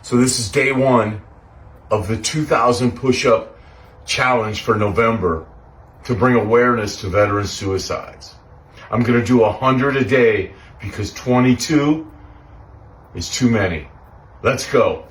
So this is day one of the 2,000 push-up challenge for November to bring awareness to veteran suicides. I'm gonna do 100 a day because 22 is too many. Let's go.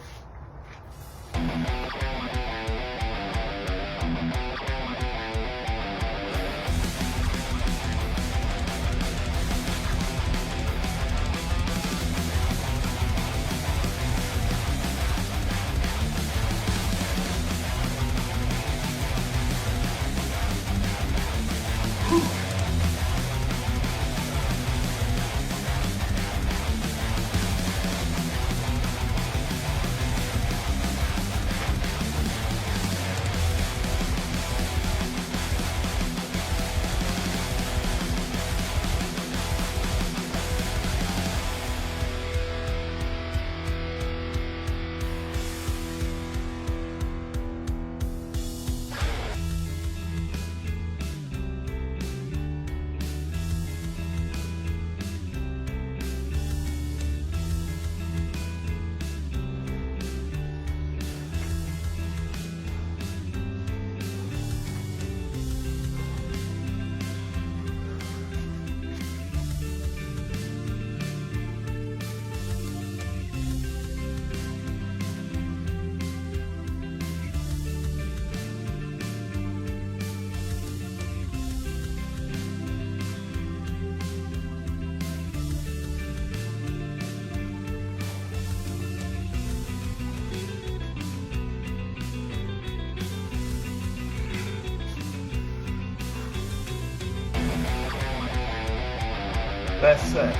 Last set.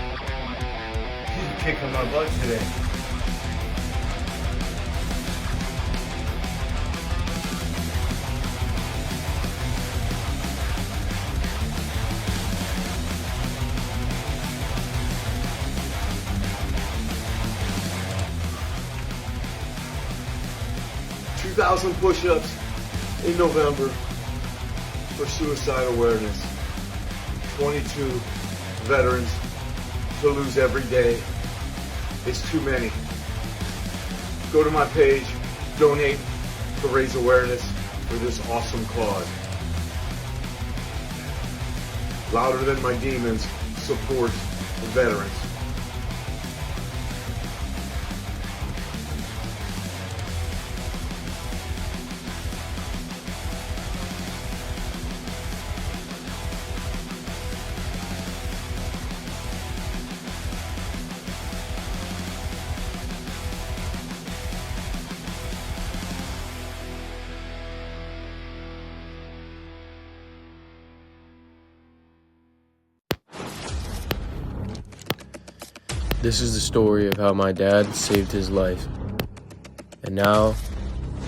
She's kicking my butt today. $2,000 push-ups in November for suicide awareness. 22 veterans to lose every day. It's too many. Go to my page, donate to raise awareness for this awesome cause. Louder Than My Demons supports the veterans. This is the story of how my dad saved his life. And now,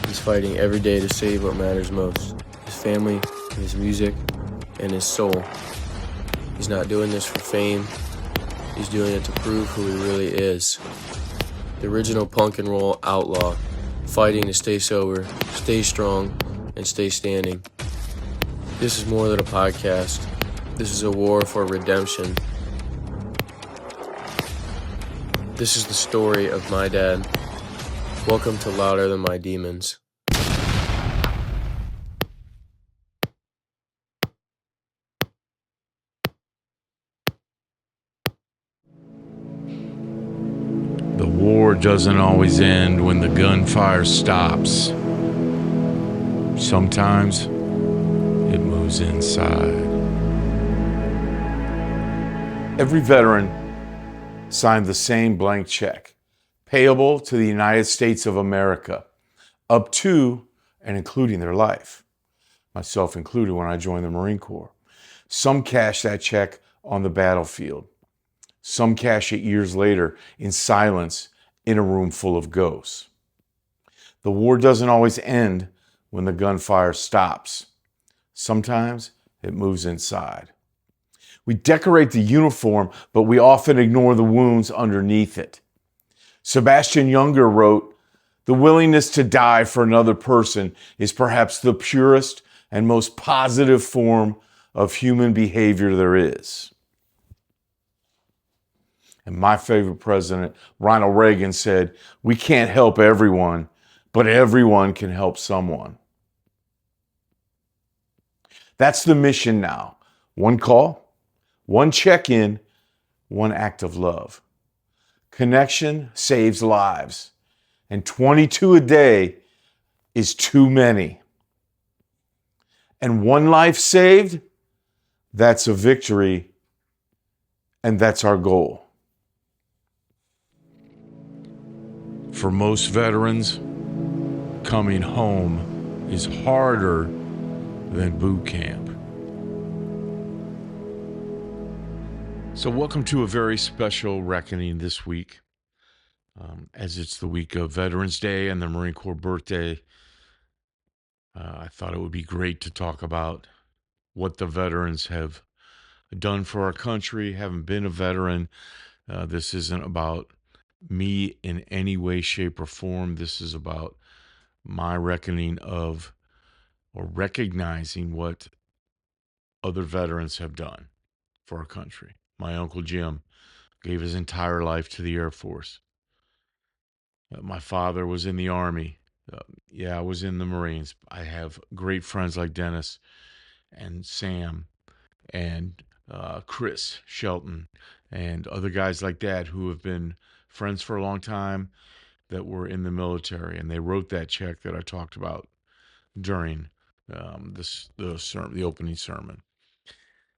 he's fighting every day to save what matters most. His family, his music, and his soul. He's not doing this for fame. He's doing it to prove who he really is. The original punk and roll outlaw, fighting to stay sober, stay strong, and stay standing. This is more than a podcast. This is a war for redemption. This is the story of my dad. Welcome to Louder Than My Demons. The war doesn't always end when the gunfire stops. Sometimes it moves inside. Every veteran signed the same blank check, payable to the United States of America, up to and including their life, myself included when I joined the Marine Corps. Some cash that check on the battlefield. Some cash it years later in silence in a room full of ghosts. The war doesn't always end when the gunfire stops. Sometimes it moves inside. We decorate the uniform, but we often ignore the wounds underneath it. Sebastian Junger wrote, "The willingness to die for another person is perhaps the purest and most positive form of human behavior there is." And my favorite president, Ronald Reagan, said, "We can't help everyone, but everyone can help someone." That's the mission now. One call, one check-in, one act of love. Connection saves lives, and 22 a day is too many. And one life saved, that's a victory, and that's our goal. For most veterans, coming home is harder than boot camp. So welcome to a very special reckoning this week. As it's the week of Veterans Day and the Marine Corps birthday, I thought it would be great to talk about what the veterans have done for our country. Having been a veteran, this isn't about me in any way, shape, or form. This is about my reckoning of, or recognizing what other veterans have done for our country. My Uncle Jim gave his entire life to the Air Force. My father was in the Army. I was in the Marines. I have great friends like Dennis and Sam and Chris Shelton and other guys like that who have been friends for a long time that were in the military, and they wrote that check that I talked about during the opening sermon.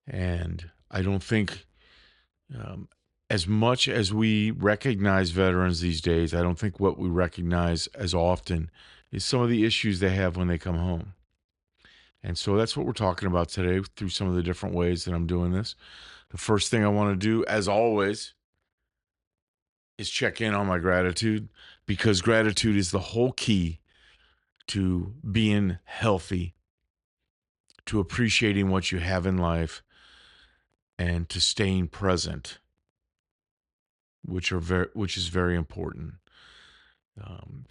And I don't think, as much as we recognize veterans these days, I don't think what we recognize as often is some of the issues they have when they come home. And so that's what we're talking about today through some of the different ways that I'm doing this. The first thing I want to do, as always, is check in on my gratitude, because gratitude is the whole key to being healthy, to appreciating what you have in life, and to staying present, which is very important.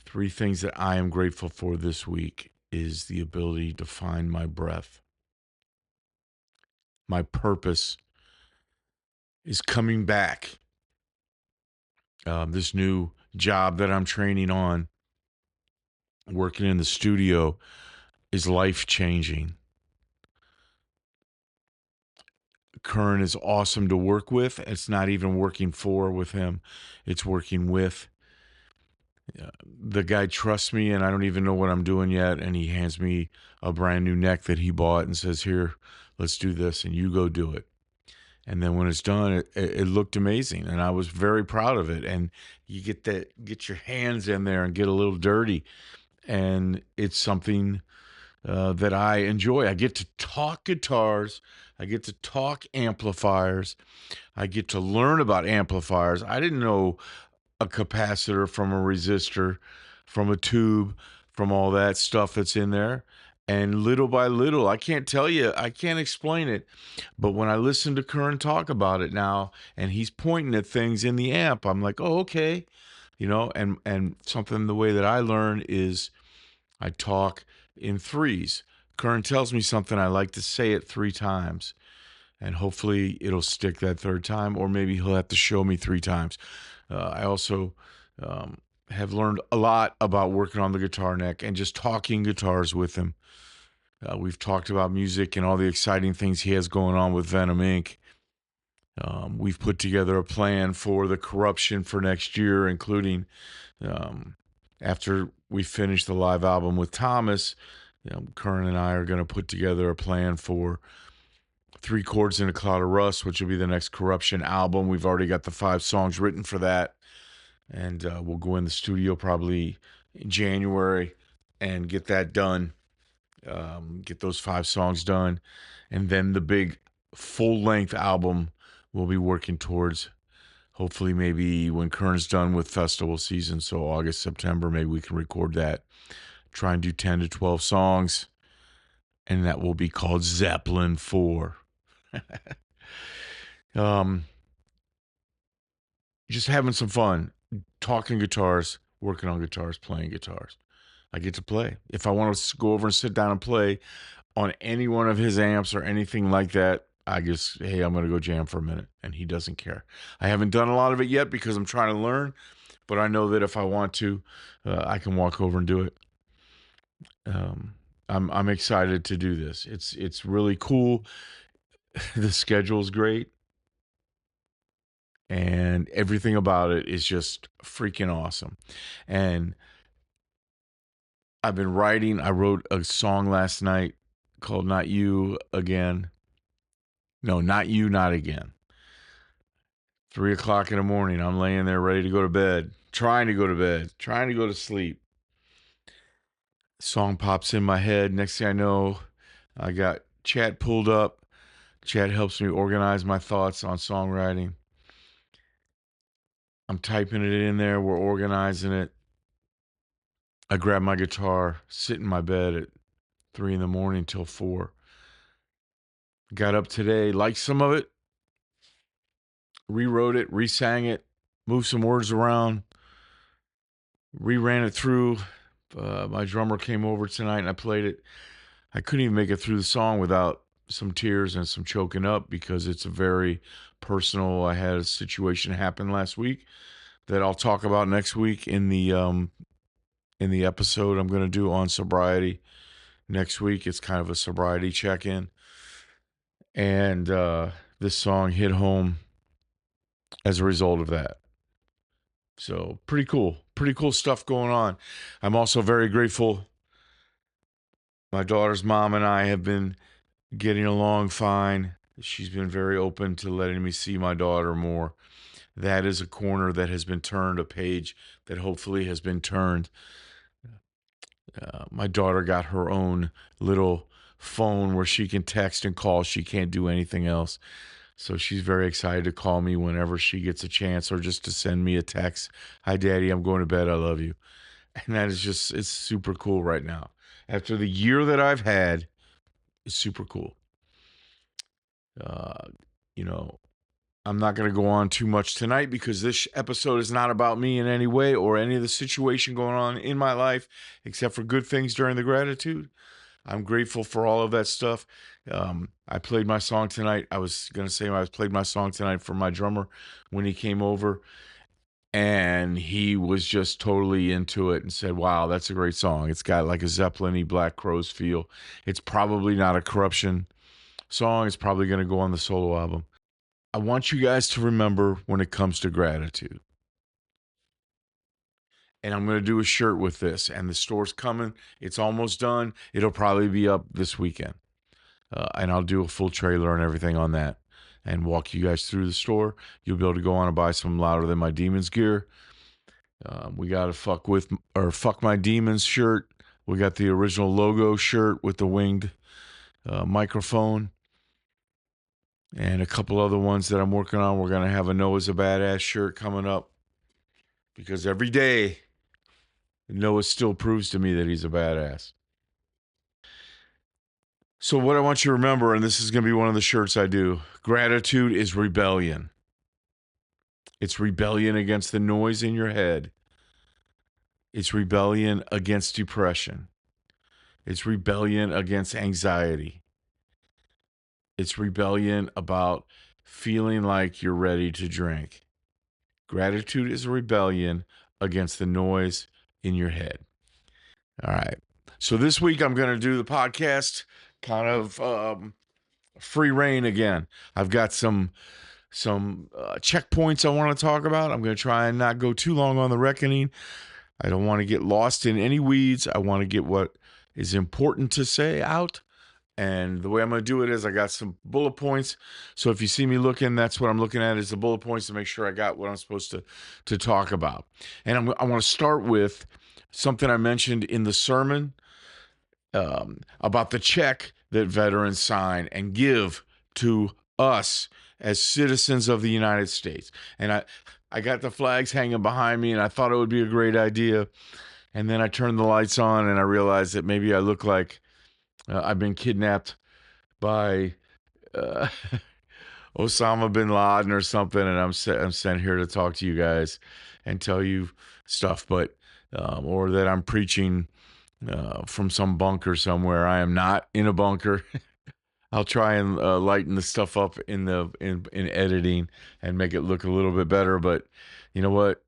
Three things that I am grateful for this week is the ability to find my breath. My purpose is coming back. This new job that I'm training on, working in the studio, is life-changing. Kern is awesome to work with. It's not even working with him. It's working with. The guy trusts me, and I don't even know what I'm doing yet, and he hands me a brand new neck that he bought and says, "Here, let's do this, and you go do it." And then when it's done, it looked amazing, and I was very proud of it. And you get your hands in there and get a little dirty, and it's something that I enjoy. I get to talk guitars. I get to talk amplifiers. I get to learn about amplifiers. I didn't know a capacitor from a resistor, from a tube, from all that stuff that's in there. And little by little, I can't tell you, I can't explain it. But when I listen to Kern talk about it now, and he's pointing at things in the amp, I'm like, oh, okay. And something, the way that I learn is I talk in threes. Kern tells me something, I like to say it 3 times. And hopefully it'll stick that 3rd time, or maybe he'll have to show me 3 times. I also have learned a lot about working on the guitar neck and just talking guitars with him. We've talked about music and all the exciting things he has going on with Venom Inc. We've put together a plan for the Corruption for next year, including after we finish the live album with Thomas, Kern and I are going to put together a plan for 3 Chords in a Cloud of Rust, which will be the next Corruption album. We've already got the 5 songs written for that. And we'll go in the studio probably in January and get that done. Get those 5 songs done. And then the big full-length album we'll be working towards. Hopefully maybe when Kern's done with festival season, so August, September, maybe we can record that. Try and do 10 to 12 songs. And that will be called Zeppelin 4. Just having some fun, talking guitars, working on guitars, playing guitars. I get to play. If I want to go over and sit down and play on any one of his amps or anything like that, I just, hey, I'm going to go jam for a minute, and he doesn't care. I haven't done a lot of it yet because I'm trying to learn, but I know that if I want to, I can walk over and do it. I'm excited to do this. It's really cool. The schedule's great, and everything about it is just freaking awesome. And I've been writing. I wrote a song last night called "Not You Again." No, "Not You, Not Again." 3:00 in the morning, I'm laying there ready to go to bed, trying to go to bed, trying to go to sleep. Song pops in my head. Next thing I know, I got chat pulled up. Chat helps me organize my thoughts on songwriting. I'm typing it in there. We're organizing it. I grab my guitar, sit in my bed at 3 in the morning till 4. Got up today, liked some of it, rewrote it, resang it, moved some words around, reran it through. My drummer came over tonight and I played it. I couldn't even make it through the song without some tears and some choking up because it's a very personal. I had a situation happen last week that I'll talk about next week in the episode I'm going to do on sobriety next week. It's kind of a sobriety check-in, and this song hit home as a result of that. So pretty cool stuff going on. I'm also very grateful. My daughter's mom and I have been getting along fine. She's been very open to letting me see my daughter more. That is a corner that has been turned, a page that hopefully has been turned. My daughter got her own little phone where she can text and call. She can't do anything else. So she's very excited to call me whenever she gets a chance, or just to send me a text. Hi, Daddy, I'm going to bed. I love you. And that is just, it's super cool right now. After the year that I've had, it's super cool. I'm not going to go on too much tonight because this episode is not about me in any way or any of the situation going on in my life, except for good things during the gratitude. I'm grateful for all of that stuff. I played my song tonight. I was going to say I played my song tonight for my drummer when he came over, and he was just totally into it and said, wow, that's a great song. It's got like a Zeppelin-y Black Crowes feel. It's probably not a Corruption song. It's probably going to go on the solo album. I want you guys to remember when it comes to gratitude. And I'm going to do a shirt with this, and the store's coming. It's almost done. It'll probably be up this weekend. And I'll do a full trailer and everything on that and walk you guys through the store. You'll be able to go on and buy some Louder Than My Demons gear. We got a Fuck My Demons shirt. We got the original logo shirt with the winged microphone. And a couple other ones that I'm working on. We're going to have a Noah's a Badass shirt coming up. Because every day, Noah still proves to me that he's a badass. So what I want you to remember, and this is going to be one of the shirts I do, gratitude is rebellion. It's rebellion against the noise in your head. It's rebellion against depression. It's rebellion against anxiety. It's rebellion about feeling like you're ready to drink. Gratitude is a rebellion against the noise in your head. All right. So this week I'm going to do the podcast kind of free reign again. I've got some checkpoints I want to talk about. I'm going to try and not go too long on the reckoning. I don't want to get lost in any weeds. I want to get what is important to say out. And the way I'm going to do it is I got some bullet points. So if you see me looking, that's what I'm looking at, is the bullet points to make sure I got what I'm supposed to talk about. And I want to start with something I mentioned in the sermon about the check that veterans sign and give to us as citizens of the United States. And I got the flags hanging behind me, and I thought it would be a great idea. And then I turned the lights on, and I realized that maybe I look like I've been kidnapped by Osama bin Laden or something, and I'm sent here to talk to you guys and tell you stuff, but or that I'm preaching from some bunker somewhere. I am not in a bunker. I'll try and lighten the stuff up in editing and make it look a little bit better. But you know what?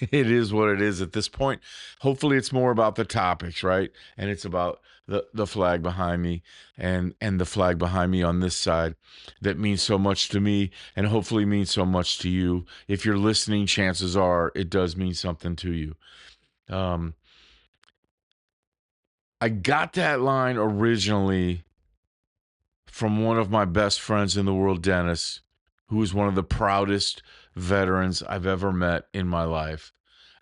It is what it is at this point. Hopefully it's more about the topics, right? And it's about the flag behind me and the flag behind me on this side that means so much to me and hopefully means so much to you. If you're listening, chances are it does mean something to you. I got that line originally from one of my best friends in the world, Dennis, who is one of the proudest veterans I've ever met in my life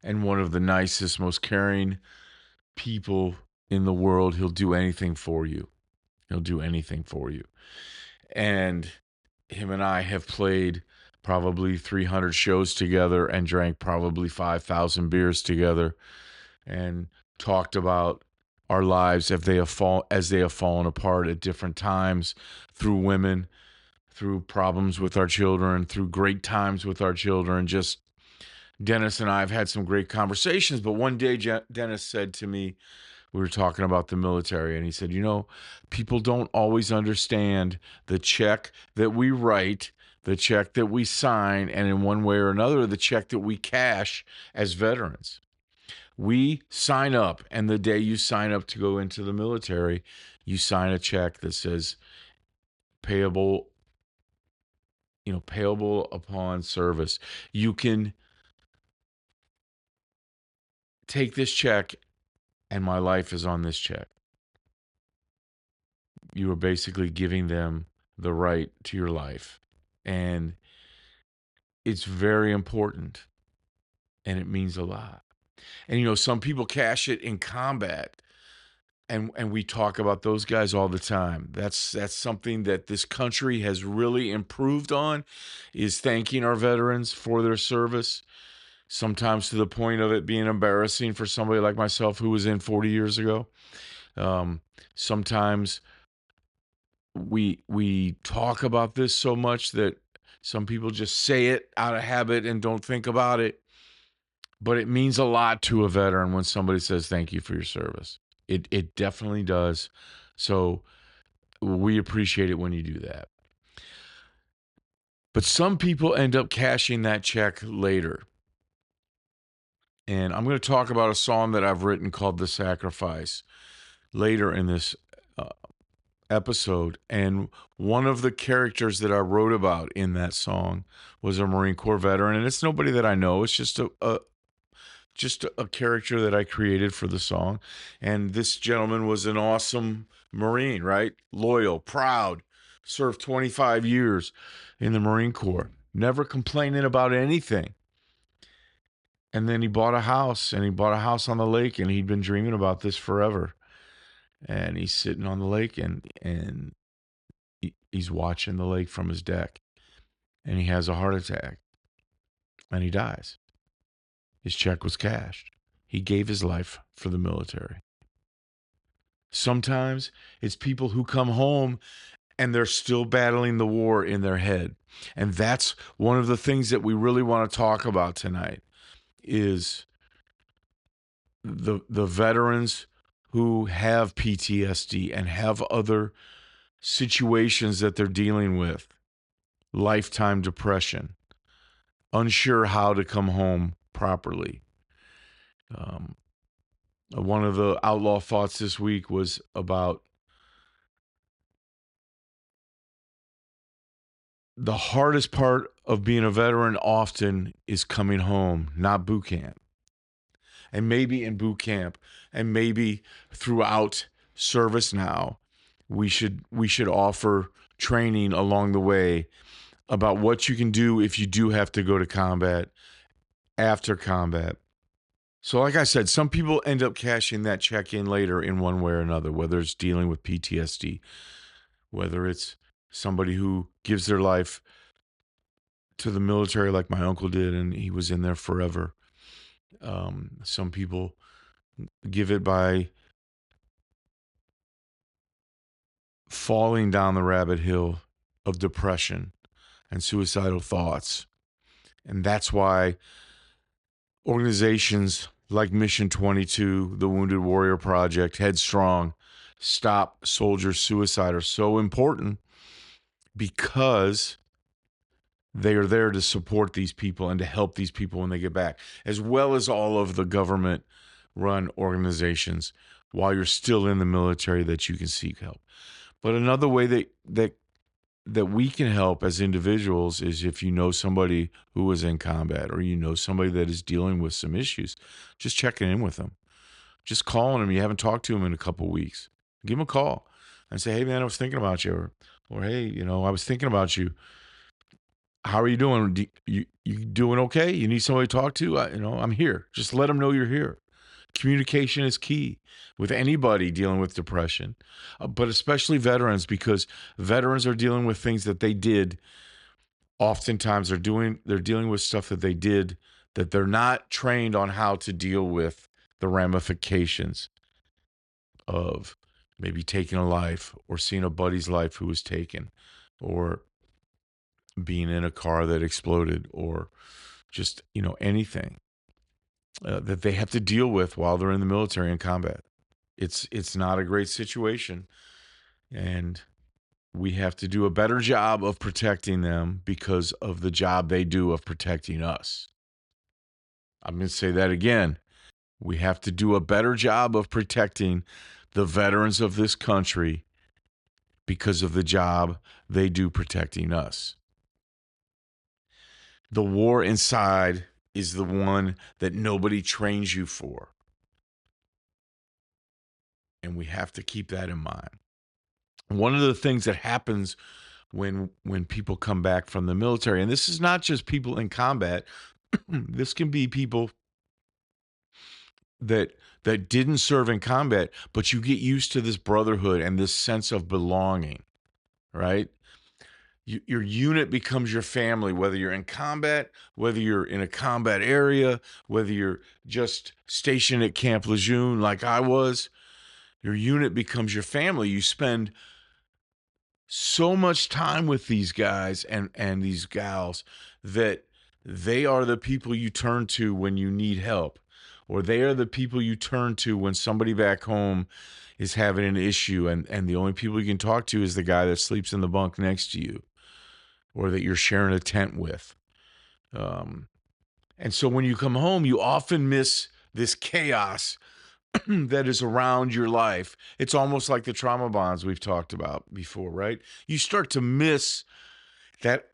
and one of the nicest, most caring people in the world. He'll do anything for you. He'll do anything for you. And him and I have played probably 300 shows together and drank probably 5,000 beers together and talked about our lives as they have fallen apart at different times, through women, through problems with our children, through great times with our children. Just Dennis and I have had some great conversations. But one day Dennis said to me, we were talking about the military, and he said, you know, people don't always understand the check that we write, the check that we sign, and in one way or another, the check that we cash as veterans. We sign up, and the day you sign up to go into the military, you sign a check that says payable upon service. You can take this check, and my life is on this check. You are basically giving them the right to your life. And it's very important, and it means a lot. And, you know, some people cash it in combat, and we talk about those guys all the time. That's something that this country has really improved on, is thanking our veterans for their service, sometimes to the point of it being embarrassing for somebody like myself who was in 40 years ago. Sometimes we talk about this so much that some people just say it out of habit and don't think about it. But it means a lot to a veteran when somebody says thank you for your service. It definitely does. So we appreciate it when you do that. But some people end up cashing that check later. And I'm going to talk about a song that I've written called The Sacrifice later in this episode. And one of the characters that I wrote about in that song was a Marine Corps veteran. And it's nobody that I know. It's just a character that I created for the song. And this gentleman was an awesome Marine, right? Loyal, proud, served 25 years in the Marine Corps, never complaining about anything. And then he bought a house, and he bought a house on the lake, and he'd been dreaming about this forever. And he's sitting on the lake, and he's watching the lake from his deck, and he has a heart attack, and he dies. His check was cashed. He gave his life for the military. Sometimes it's people who come home and they're still battling the war in their head. And that's one of the things that we really want to talk about tonight, is the veterans who have PTSD and have other situations that they're dealing with, lifetime depression, unsure how to come home properly. One of the outlaw thoughts this week was about the hardest part of being a veteran often is coming home, not boot camp. And maybe in boot camp, and maybe throughout service now, we should offer training along the way about what you can do if you do have to go to combat, after combat. So like I said, some people end up cashing that check in later in one way or another, whether it's dealing with PTSD, whether it's somebody who gives their life to the military like my uncle did, and he was in there forever. Some people give it by falling down the rabbit hole of depression and suicidal thoughts. And that's why organizations like Mission 22, the Wounded Warrior Project, Headstrong, Stop Soldier Suicide are so important because they are there to support these people and to help these people when they get back, as well as all of the government-run organizations while you're still in the military that you can seek help. But another way that we can help as individuals is if you know somebody who was in combat or you know somebody that is dealing with some issues, just checking in with them, just calling them. You haven't talked to them in a couple of weeks. Give them a call and say, hey, man, I was thinking about you. Or hey, I was thinking about you. How are you doing? You doing okay? You need somebody to talk to? I'm here. Just let them know you're here. Communication is key with anybody dealing with depression, but especially veterans, because veterans are dealing with things that they did. Oftentimes they're dealing with stuff that they did that they're not trained on how to deal with the ramifications of maybe taking a life or seeing a buddy's life who was taken, or being in a car that exploded, or just, anything that they have to deal with while they're in the military in combat. It's not a great situation, and we have to do a better job of protecting them because of the job they do of protecting us. I'm going to say that again. We have to do a better job of protecting the veterans of this country because of the job they do protecting us. The war inside is the one that nobody trains you for. And we have to keep that in mind. One of the things that happens when people come back from the military, and this is not just people in combat, this can be people that didn't serve in combat, but you get used to this brotherhood and this sense of belonging, right? Your unit becomes your family, whether you're in combat, whether you're in a combat area, whether you're just stationed at Camp Lejeune like I was. Your unit becomes your family. You spend so much time with these guys and these gals that they are the people you turn to when you need help, or they are the people you turn to when somebody back home is having an issue, and the only people you can talk to is the guy that sleeps in the bunk next to you or that you're sharing a tent with. And so when you come home, you often miss this chaos that is around your life. It's almost like the trauma bonds we've talked about before, right? You start to miss that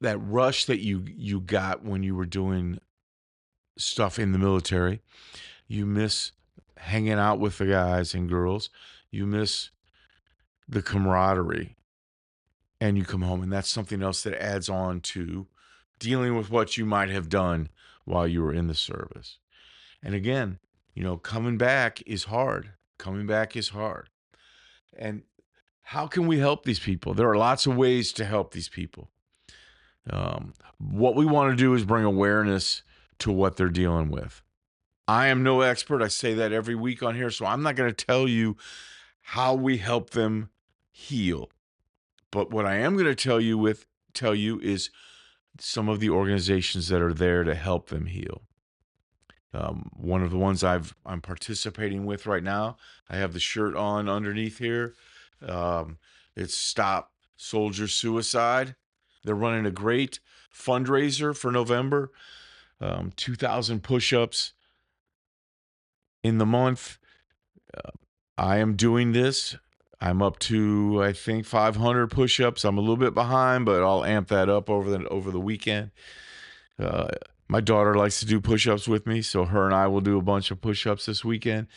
rush that you got when you were doing stuff in the military. You miss hanging out with the guys and girls. You miss the camaraderie. And you come home, and that's something else that adds on to dealing with what you might have done while you were in the service. And again, coming back is hard. Coming back is hard. And how can we help these people? There are lots of ways to help these people. What we want to do is bring awareness to what they're dealing with. I am no expert. I say that every week on here, so I'm not going to tell you how we help them heal. But what I am going to tell you is some of the organizations that are there to help them heal. One of the ones I'm participating with right now, I have the shirt on underneath here. It's Stop Soldier Suicide. They're running a great fundraiser for November. 2,000 push-ups in the month. I am doing this. I'm up to, I think, 500 push-ups. I'm a little bit behind, but I'll amp that up over the weekend. My daughter likes to do push-ups with me, so her and I will do a bunch of push-ups this weekend.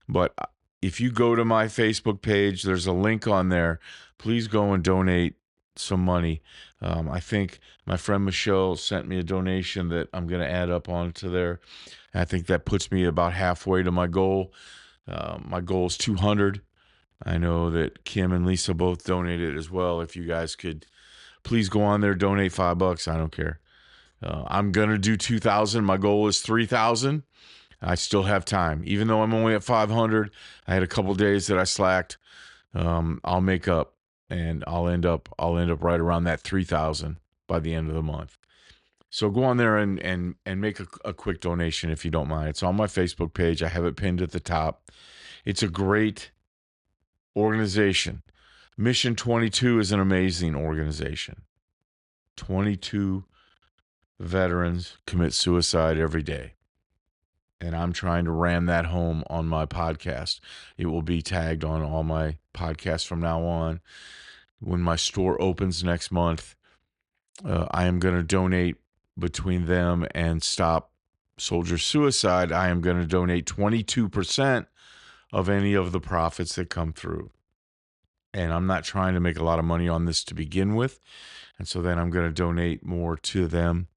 But if you go to my Facebook page, there's a link on there. Please go and donate some money. I think my friend Michelle sent me a donation that I'm going to add up onto there. I think that puts me about halfway to my goal. My goal is 200. I know that Kim and Lisa both donated as well. If you guys could please go on there, donate $5. I don't care. I'm going to do 2,000. My goal is 3,000. I still have time. Even though I'm only at 500, I had a couple days that I slacked. I'll make up, and I'll end up right around that 3,000 by the end of the month. So go on there and make a quick donation if you don't mind. It's on my Facebook page. I have it pinned at the top. It's a great Organization. Mission 22 is an amazing organization. 22 veterans commit suicide every day. And I'm trying to ram that home on my podcast. It will be tagged on all my podcasts from now on. When my store opens next month, I am going to donate between them and Stop Soldier Suicide. I am going to donate 22% of any of the profits that come through. And I'm not trying to make a lot of money on this to begin with. And so then I'm going to donate more to them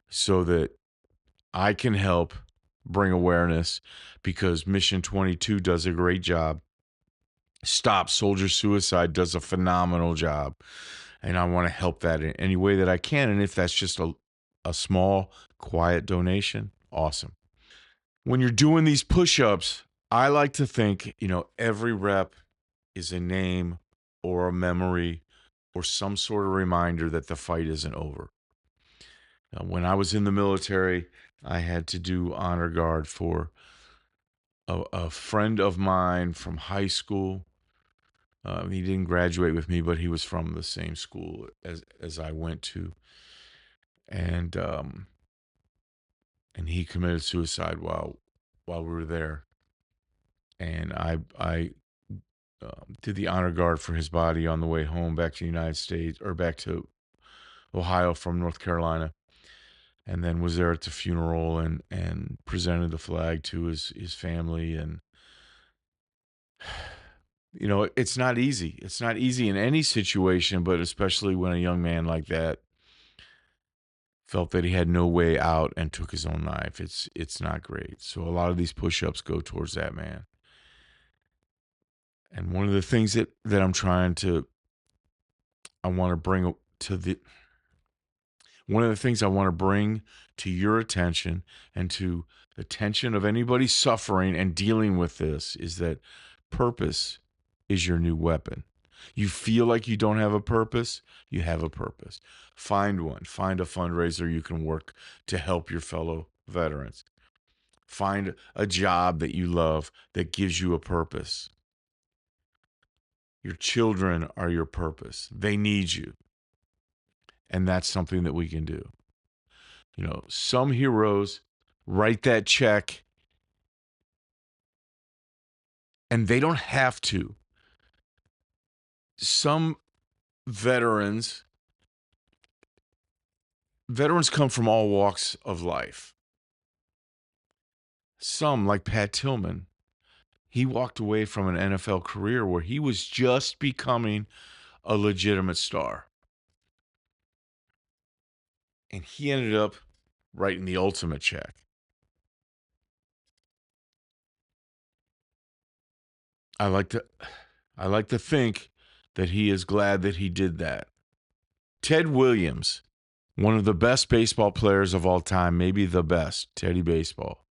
so that I can help bring awareness, because Mission 22 does a great job. Stop Soldier Suicide does a phenomenal job. And I want to help that in any way that I can. And if that's just a small, quiet donation, awesome. When you're doing these push-ups, I like to think, every rep is a name or a memory or some sort of reminder that the fight isn't over. When I was in the military, I had to do honor guard for a friend of mine from high school. He didn't graduate with me, but he was from the same school as I went to. And he committed suicide while we were there. And I did the honor guard for his body on the way home back to the United States, or back to Ohio from North Carolina, and then was there at the funeral and presented the flag to his family. And it's not easy. It's not easy in any situation, but especially when a young man like that felt that he had no way out and took his own life. It's not great. So a lot of these push-ups go towards that man. And one of the things that I'm I want to bring to one of the things I want to bring to your attention and to the attention of anybody suffering and dealing with this is that purpose is your new weapon. You feel like you don't have a purpose, you have a purpose. Find one. Find a fundraiser you can work to help your fellow veterans. Find a job that you love that gives you a purpose. Your children are your purpose. They need you. And that's something that we can do. Some heroes write that check and they don't have to. Some veterans come from all walks of life. Some, like Pat Tillman, he walked away from an NFL career where he was just becoming a legitimate star. And he ended up writing the ultimate check. I like to think that he is glad that he did that. Ted Williams, one of the best baseball players of all time, maybe the best, Teddy Baseball.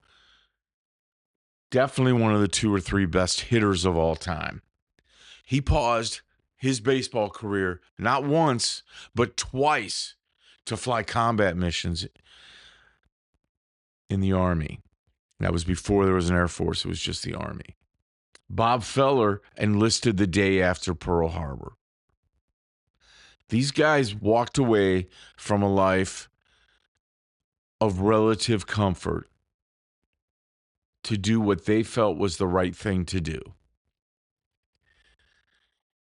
Definitely one of the 2 or 3 best hitters of all time. He paused his baseball career not once, but twice to fly combat missions in the Army. That was before there was an Air Force. It was just the Army. Bob Feller enlisted the day after Pearl Harbor. These guys walked away from a life of relative comfort to do what they felt was the right thing to do.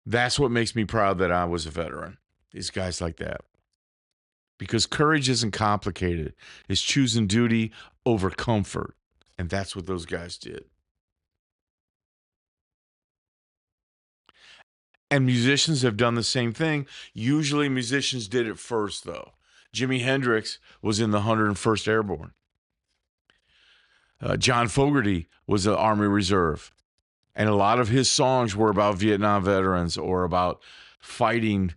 That's what makes me proud that I was a veteran. These guys like that. Because courage isn't complicated. It's choosing duty over comfort. And that's what those guys did. And musicians have done the same thing. Usually musicians did it first, though. Jimi Hendrix was in the 101st Airborne. John Fogerty was an Army Reserve. And a lot of his songs were about Vietnam veterans or about fighting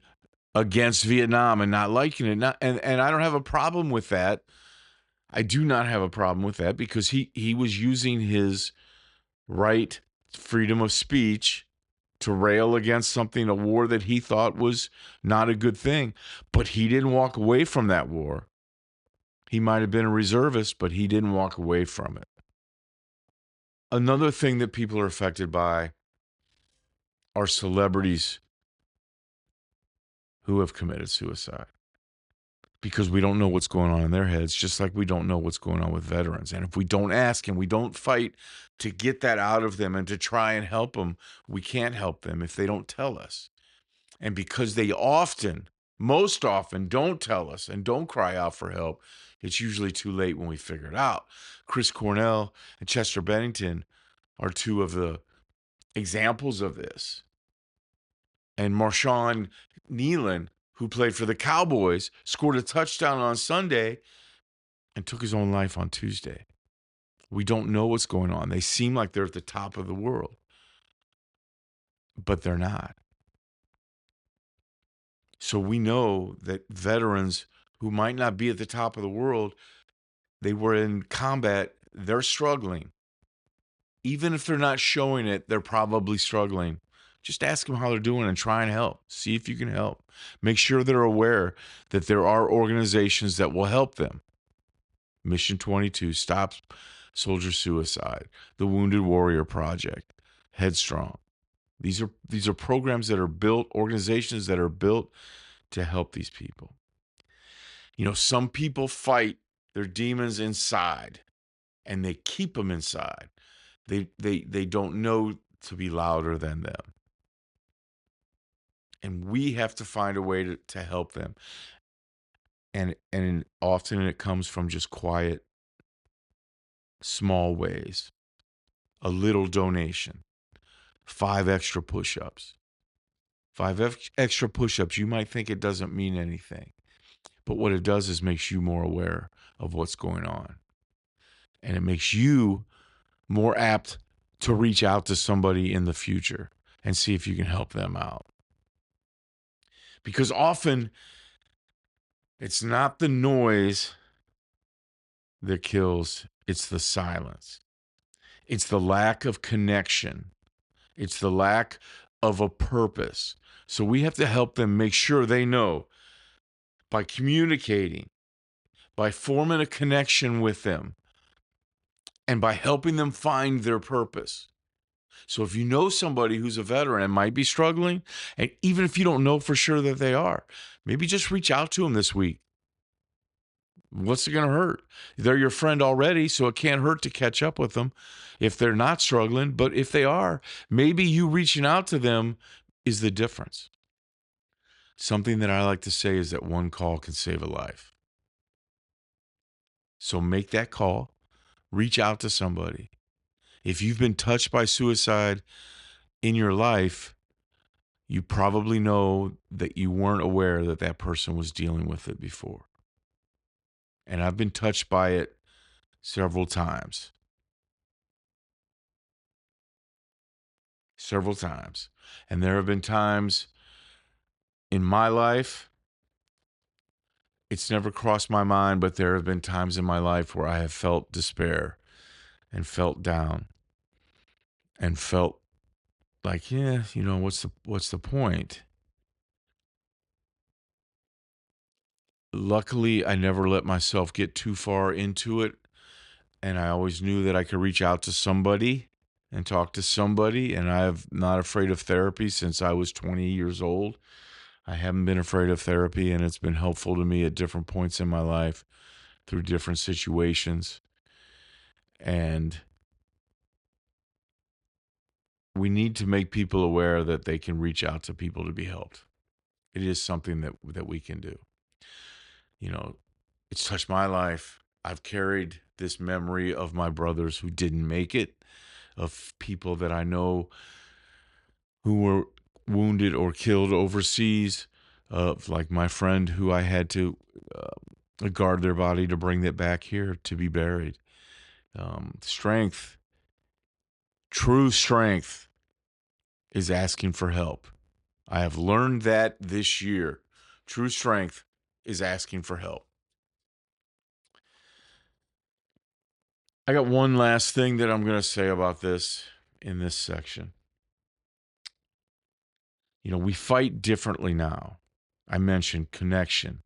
against Vietnam and not liking it. And I don't have a problem with that. I do not have a problem with that because he was using his right, freedom of speech, to rail against something, a war that he thought was not a good thing. But he didn't walk away from that war. He might have been a reservist, but he didn't walk away from it. Another thing that people are affected by are celebrities who have committed suicide, because we don't know what's going on in their heads, just like we don't know what's going on with veterans. And if we don't ask and we don't fight to get that out of them and to try and help them, we can't help them if they don't tell us. And because they most often don't tell us and don't cry out for help, it's usually too late when we figure it out. Chris Cornell and Chester Bennington are two of the examples of this. And Marshawn Nealon, who played for the Cowboys, scored a touchdown on Sunday and took his own life on Tuesday. We don't know what's going on. They seem like they're at the top of the world, but they're not. So we know that veterans who might not be at the top of the world, they were in combat, they're struggling. Even if they're not showing it, they're probably struggling. Just ask them how they're doing and try and help. See if you can help. Make sure they're aware that there are organizations that will help them. Mission 22, Stop Soldier Suicide, the Wounded Warrior Project, Headstrong. These are programs that are built, organizations that are built to help these people. You know, some people fight their demons inside and they keep them inside. They don't know to be louder than them. And we have to find a way to help them. And often it comes from just quiet, small ways. A little donation. 5 extra push-ups. 5 extra push-ups. You might think it doesn't mean anything. But what it does is makes you more aware of what's going on. And it makes you more apt to reach out to somebody in the future and see if you can help them out. Because often it's not the noise that kills, it's the silence. It's the lack of connection. It's the lack of a purpose. So we have to help them make sure they know by communicating, by forming a connection with them, and by helping them find their purpose. So if you know somebody who's a veteran and might be struggling, and even if you don't know for sure that they are, maybe just reach out to them this week. What's it going to hurt? They're your friend already, so it can't hurt to catch up with them if they're not struggling. But if they are, maybe you reaching out to them is the difference. Something that I like to say is that one call can save a life. So make that call. Reach out to somebody. If you've been touched by suicide in your life, you probably know that you weren't aware that that person was dealing with it before. And I've been touched by it several times. Several times. And there have been times in my life, it's never crossed my mind, but there have been times in my life where I have felt despair and felt down and felt like, yeah, you know, what's the point? Luckily, I never let myself get too far into it. And I always knew that I could reach out to somebody and talk to somebody. And I'm not afraid of therapy since I was 20 years old. I haven't been afraid of therapy, and it's been helpful to me at different points in my life through different situations. And we need to make people aware that they can reach out to people to be helped. It is something that we can do. You know, it's touched my life. I've carried this memory of my brothers who didn't make it, of people that I know who were wounded or killed overseas, like my friend who I had to guard their body to bring it back here to be buried. Strength, true strength, is asking for help. I have learned that this year. True strength is asking for help. I got one last thing that I'm going to say about this in this section. You know, we fight differently now. I mentioned connection,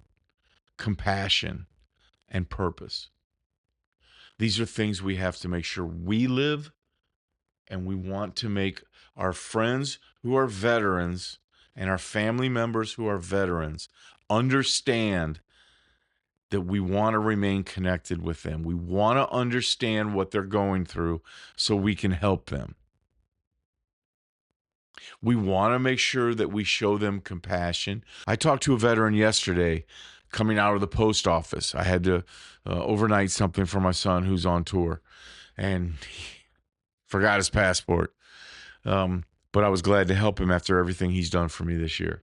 compassion, and purpose. These are things we have to make sure we live And we want to make our friends who are veterans and our family members who are veterans understand that we want to remain connected with them. We want to understand what they're going through so we can help them. We want to make sure that we show them compassion. I talked to a veteran yesterday coming out of the post office. I had to overnight something for my son who's on tour, and he forgot his passport. But I was glad to help him after everything he's done for me this year.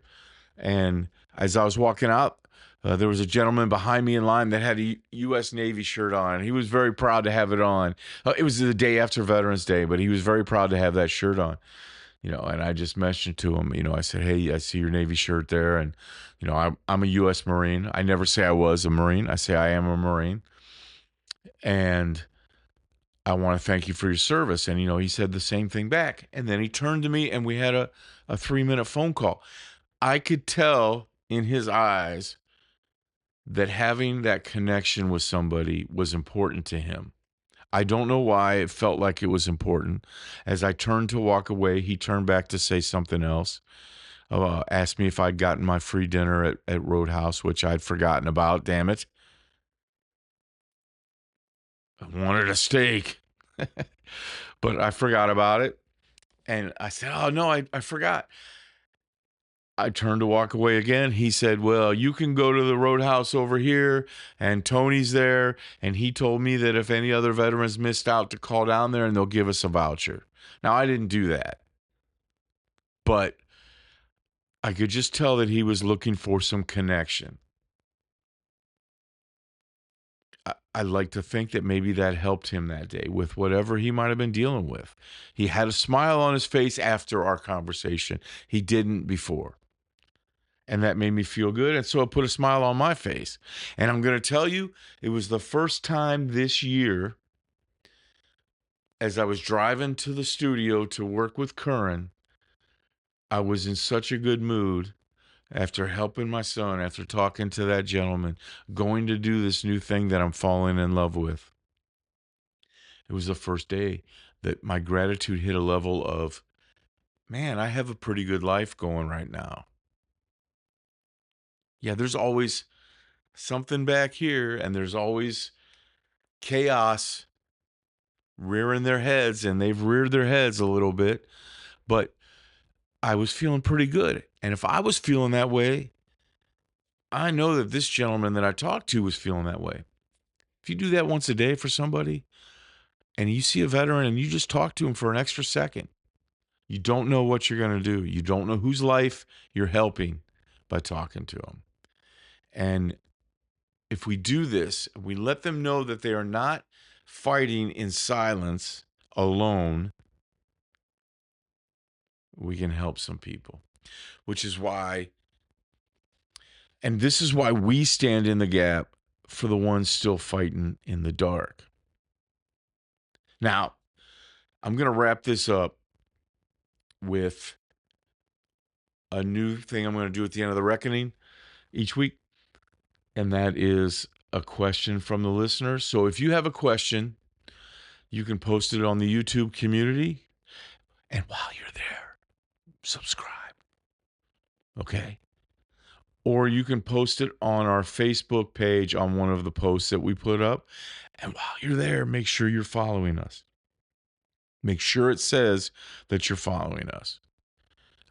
And as I was walking out, there was a gentleman behind me in line that had a U.S. Navy shirt on. He was very proud to have it on. It was the day after Veterans Day, but he was very proud to have that shirt on. And I just mentioned to him, I said, hey, I see your Navy shirt there. And, I'm a U.S. Marine. I never say I was a Marine. I say I am a Marine. And I want to thank you for your service. And, he said the same thing back. And then he turned to me and we had a 3-minute phone call. I could tell in his eyes that having that connection with somebody was important to him. I don't know why it felt like it was important. As I turned to walk away, he turned back to say something else. Asked me if I'd gotten my free dinner at Roadhouse, which I'd forgotten about, damn it. I wanted a steak, but I forgot about it. And I said, oh, no, I forgot. I turned to walk away again. He said, well, you can go to the Roadhouse over here, and Tony's there, and he told me that if any other veterans missed out to call down there and they'll give us a voucher. Now, I didn't do that, but I could just tell that he was looking for some connection. I like to think that maybe that helped him that day with whatever he might have been dealing with. He had a smile on his face after our conversation. He didn't before. And that made me feel good. And so it put a smile on my face. And I'm going to tell you, it was the first time this year, as I was driving to the studio to work with Curran, I was in such a good mood after helping my son, after talking to that gentleman, going to do this new thing that I'm falling in love with. It was the first day that my gratitude hit a level of, man, I have a pretty good life going right now. Yeah, there's always something back here, and there's always chaos rearing their heads, and they've reared their heads a little bit, but I was feeling pretty good. And if I was feeling that way, I know that this gentleman that I talked to was feeling that way. If you do that once a day for somebody, and you see a veteran and you just talk to him for an extra second, you don't know what you're going to do. You don't know whose life you're helping by talking to them. And if we do this, we let them know that they are not fighting in silence alone, we can help some people, which is why, and this is why we stand in the gap for the ones still fighting in the dark. Now, I'm going to wrap this up with a new thing I'm going to do at the end of the reckoning each week. And that is a question from the listeners. So if you have a question, you can post it on the YouTube community. And while you're there, subscribe. Okay? Or you can post it on our Facebook page on one of the posts that we put up. And while you're there, make sure you're following us. Make sure it says that you're following us.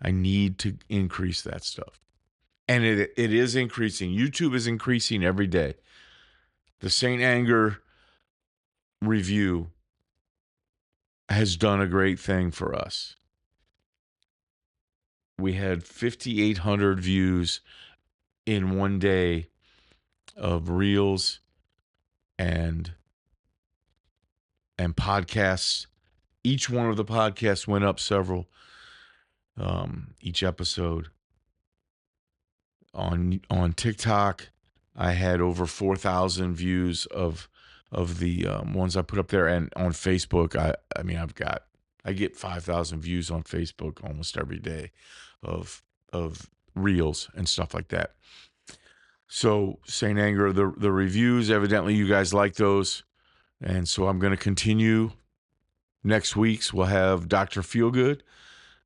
I need to increase that stuff. And it is increasing. YouTube is increasing every day. The St. Anger review has done a great thing for us. We had 5,800 views in one day of reels and podcasts. Each one of the podcasts went up several, each episode. On TikTok, I had over 4,000 views of the ones I put up there, and on Facebook, I get 5,000 views on Facebook almost every day of reels and stuff like that. So St. Anger, the reviews, evidently you guys like those, and so I'm going to continue Next week's we'll have Dr. Feelgood.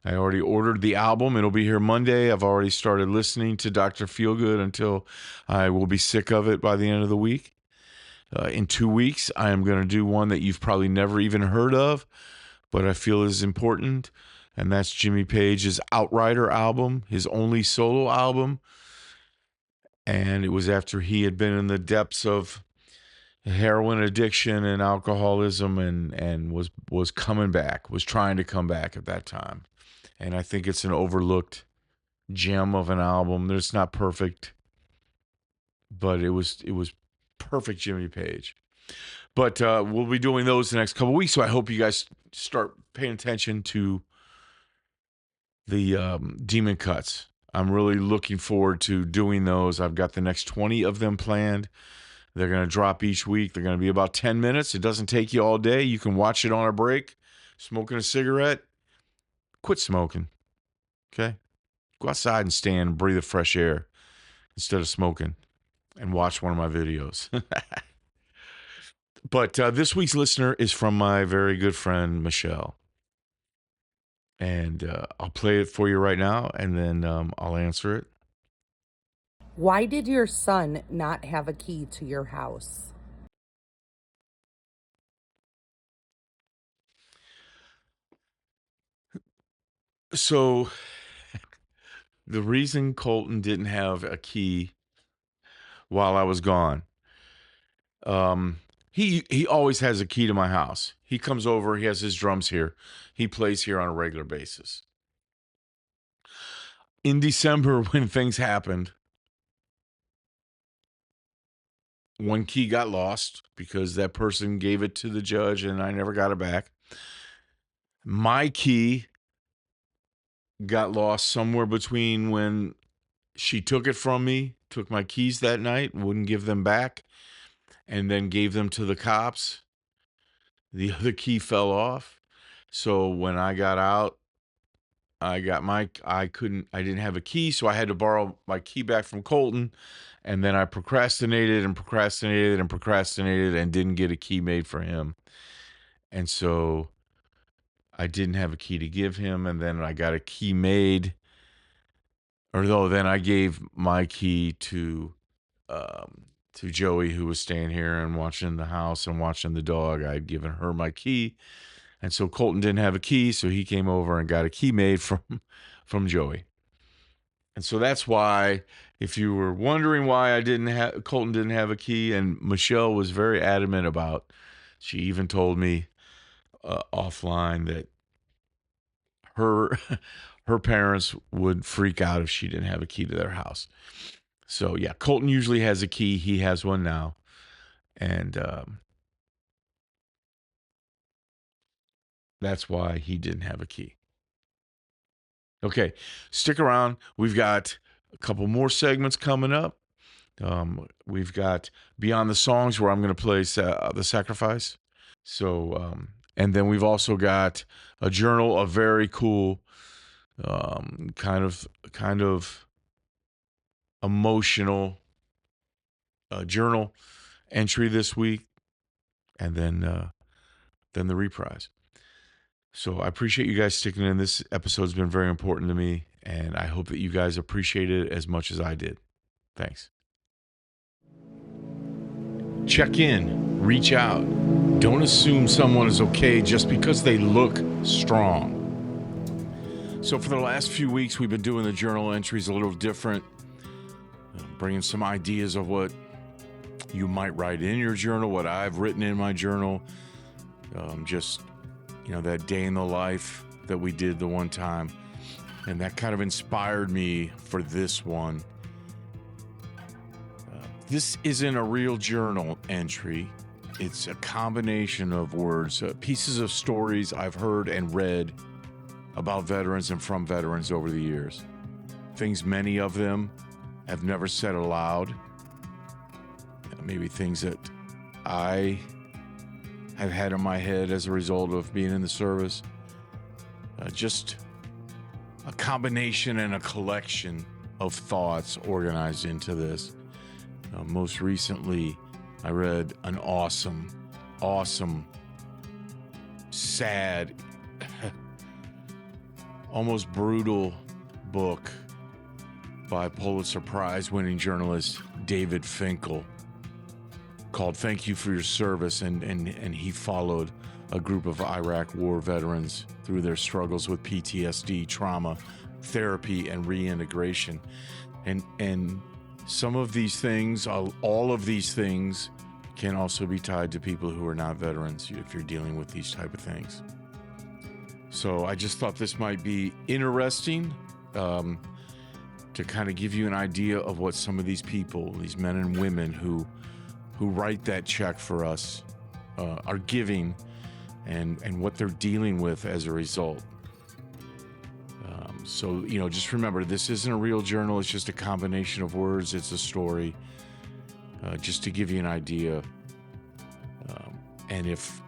I already ordered the album. It'll be here Monday. I've already started listening to Dr. Feelgood until I will be sick of it by the end of the week. In 2 weeks, I am going to do one that you've probably never even heard of, but I feel is important, and that's Jimmy Page's Outrider album, his only solo album. And it was after he had been in the depths of heroin addiction and alcoholism and was coming back, was trying to come back at that time. And I think it's an overlooked gem of an album. It's not perfect, but it was perfect Jimmy Page. But we'll be doing those the next couple of weeks, so I hope you guys start paying attention to the Demon Cuts. I'm really looking forward to doing those. I've got the next 20 of them planned. They're going to drop each week. They're going to be about 10 minutes. It doesn't take you all day. You can watch it on a break, smoking a cigarette. Quit smoking, okay? Go outside and stand and breathe the fresh air instead of smoking and watch one of my videos. But this week's listener is from my very good friend, Michelle. And I'll play it for you right now, and then I'll answer it. Why did your son not have a key to your house? So the reason Colton didn't have a key while I was gone, he always has a key to my house. He comes over, he has his drums here. He plays here on a regular basis. In December, when things happened, one key got lost because that person gave it to the judge and I never got it back. My key got lost somewhere between when she took it from me, took my keys that night, wouldn't give them back, and then gave them to the cops. The other key fell off. So when I got out, I didn't have a key, so I had to borrow my key back from Colton. And then I procrastinated and didn't get a key made for him. And so I didn't have a key to give him. And then I got a key made. Then I gave my key to Joey, who was staying here and watching the house and watching the dog. I'd given her my key. And so Colton didn't have a key, so he came over and got a key made from Joey. And so that's why, if you were wondering why Colton didn't have a key, and Michelle was very adamant about, she even told me offline that her parents would freak out if she didn't have a key to their house. So yeah, Colton usually has a key. He has one now. And that's why he didn't have a key. Okay, stick around. We've got a couple more segments coming up. We've got Beyond the Songs, where I'm going to play The Sacrifice. So, and then we've also got a journal, a very cool kind of emotional journal entry this week, and then the reprise. So I appreciate you guys sticking in. This episode's been very important to me, and I hope that you guys appreciate it as much as I did. Thanks. Check in, reach out. Don't assume someone is okay just because they look strong. So for the last few weeks, we've been doing the journal entries a little different, bringing some ideas of what you might write in your journal, what I've written in my journal, that day in the life that we did the one time. And that kind of inspired me for this one. This isn't a real journal entry. It's a combination of words, pieces of stories I've heard and read about veterans and from veterans over the years. Things many of them have never said aloud. Maybe things that I have had in my head as a result of being in the service. Just a combination and a collection of thoughts organized into this. Most recently, I read an awesome sad, almost brutal book by Pulitzer Prize winning journalist David Finkel called Thank You for Your Service, and he followed a group of Iraq war veterans through their struggles with PTSD, trauma, therapy, and reintegration. And some of these things, all of these things, can also be tied to people who are not veterans if you're dealing with these type of things. So I just thought this might be interesting to kind of give you an idea of what some of these people, these men and women who write that check for us are giving, and what they're dealing with as a result. So, just remember, this isn't a real journal. It's just a combination of words. It's a story, just to give you an idea. And if,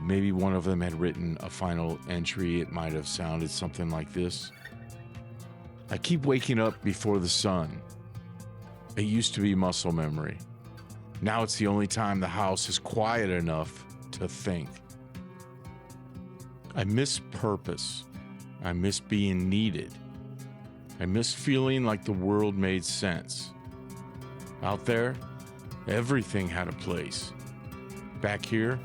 maybe one of them had written a final entry, it might have sounded something like this. I keep waking up before the sun. It used to be muscle memory. Now it's the only time the house is quiet enough to think. I miss purpose. I miss being needed. I miss feeling like the world made sense. Out there, everything had a place. Back here,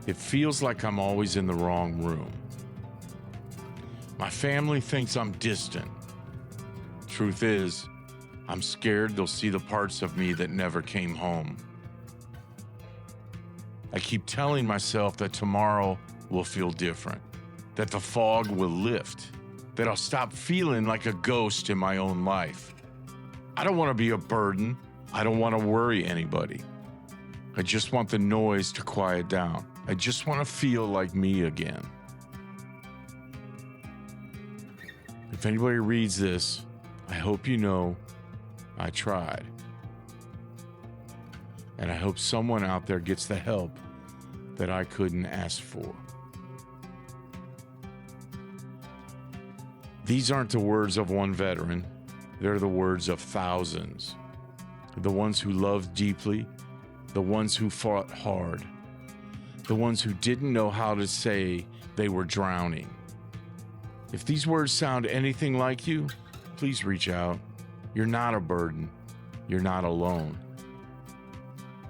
it feels like I'm always in the wrong room. My family thinks I'm distant. Truth is, I'm scared they'll see the parts of me that never came home. I keep telling myself that tomorrow will feel different, that the fog will lift, that I'll stop feeling like a ghost in my own life. I don't want to be a burden. I don't want to worry anybody. I just want the noise to quiet down. I just want to feel like me again. If anybody reads this, I hope you know I tried. And I hope someone out there gets the help that I couldn't ask for. These aren't the words of one veteran. They're the words of thousands. The ones who loved deeply, the ones who fought hard, the ones who didn't know how to say they were drowning. If these words sound anything like you, please reach out. You're not a burden. You're not alone.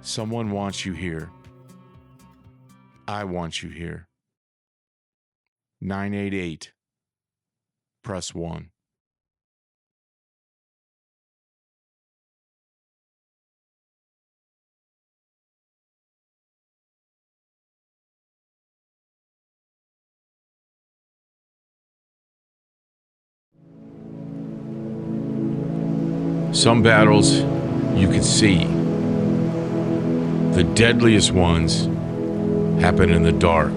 Someone wants you here. I want you here. 988. Press 1. Some battles you can see. The deadliest ones happen in the dark.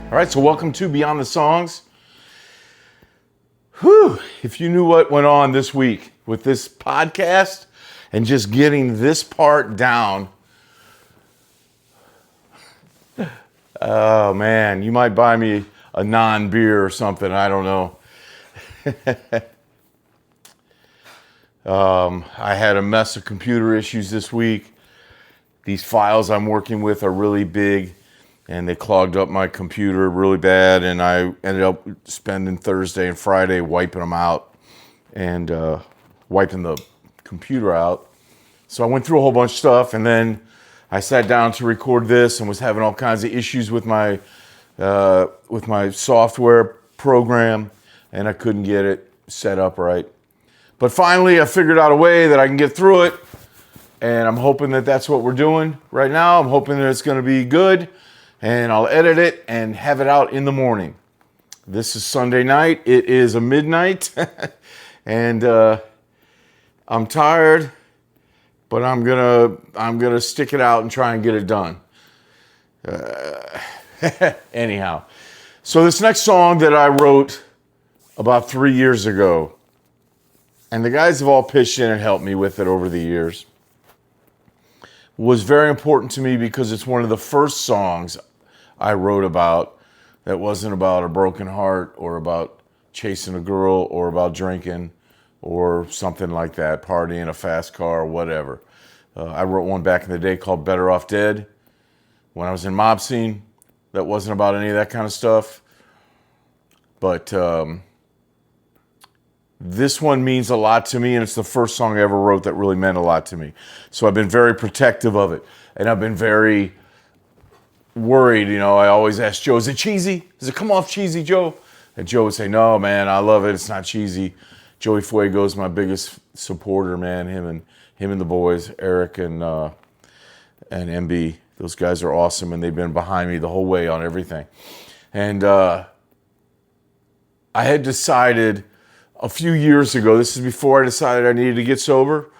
All right, so welcome to Beyond the Songs. Whew, if you knew what went on this week with this podcast and just getting this part down, oh man, you might buy me a non-beer or something, I don't know. I had a mess of computer issues this week. These files I'm working with are really big, and they clogged up my computer really bad, and I ended up spending Thursday and Friday wiping them out and wiping the computer out. So I went through a whole bunch of stuff, and then I sat down to record this and was having all kinds of issues with my software program, and I couldn't get it set up right. But finally, I figured out a way that I can get through it, and I'm hoping that that's what we're doing right now. I'm hoping that it's going to be good, and I'll edit it and have it out in the morning. This is Sunday night. It is a midnight, and I'm tired, but I'm gonna stick it out and try and get it done. Anyhow, so this next song that I wrote about 3 years ago, and the guys have all pitched in and helped me with it over the years, was very important to me because it's one of the first songs I wrote about that wasn't about a broken heart or about chasing a girl or about drinking or something like that, partying, a fast car, or whatever. I wrote one back in the day called Better Off Dead when I was in mob scene. That wasn't about any of that kind of stuff. But this one means a lot to me, and it's the first song I ever wrote that really meant a lot to me. So I've been very protective of it, and I've been very worried. You know, I always ask Joe, is it cheesy? Does it come off cheesy, Joe? And Joe would say, no, man, I love it. It's not cheesy. Joey Fuego's my biggest supporter, man. Him and the boys, Eric and MB. Those guys are awesome, and they've been behind me the whole way on everything. And I had decided a few years ago, this is before I decided I needed to get sober,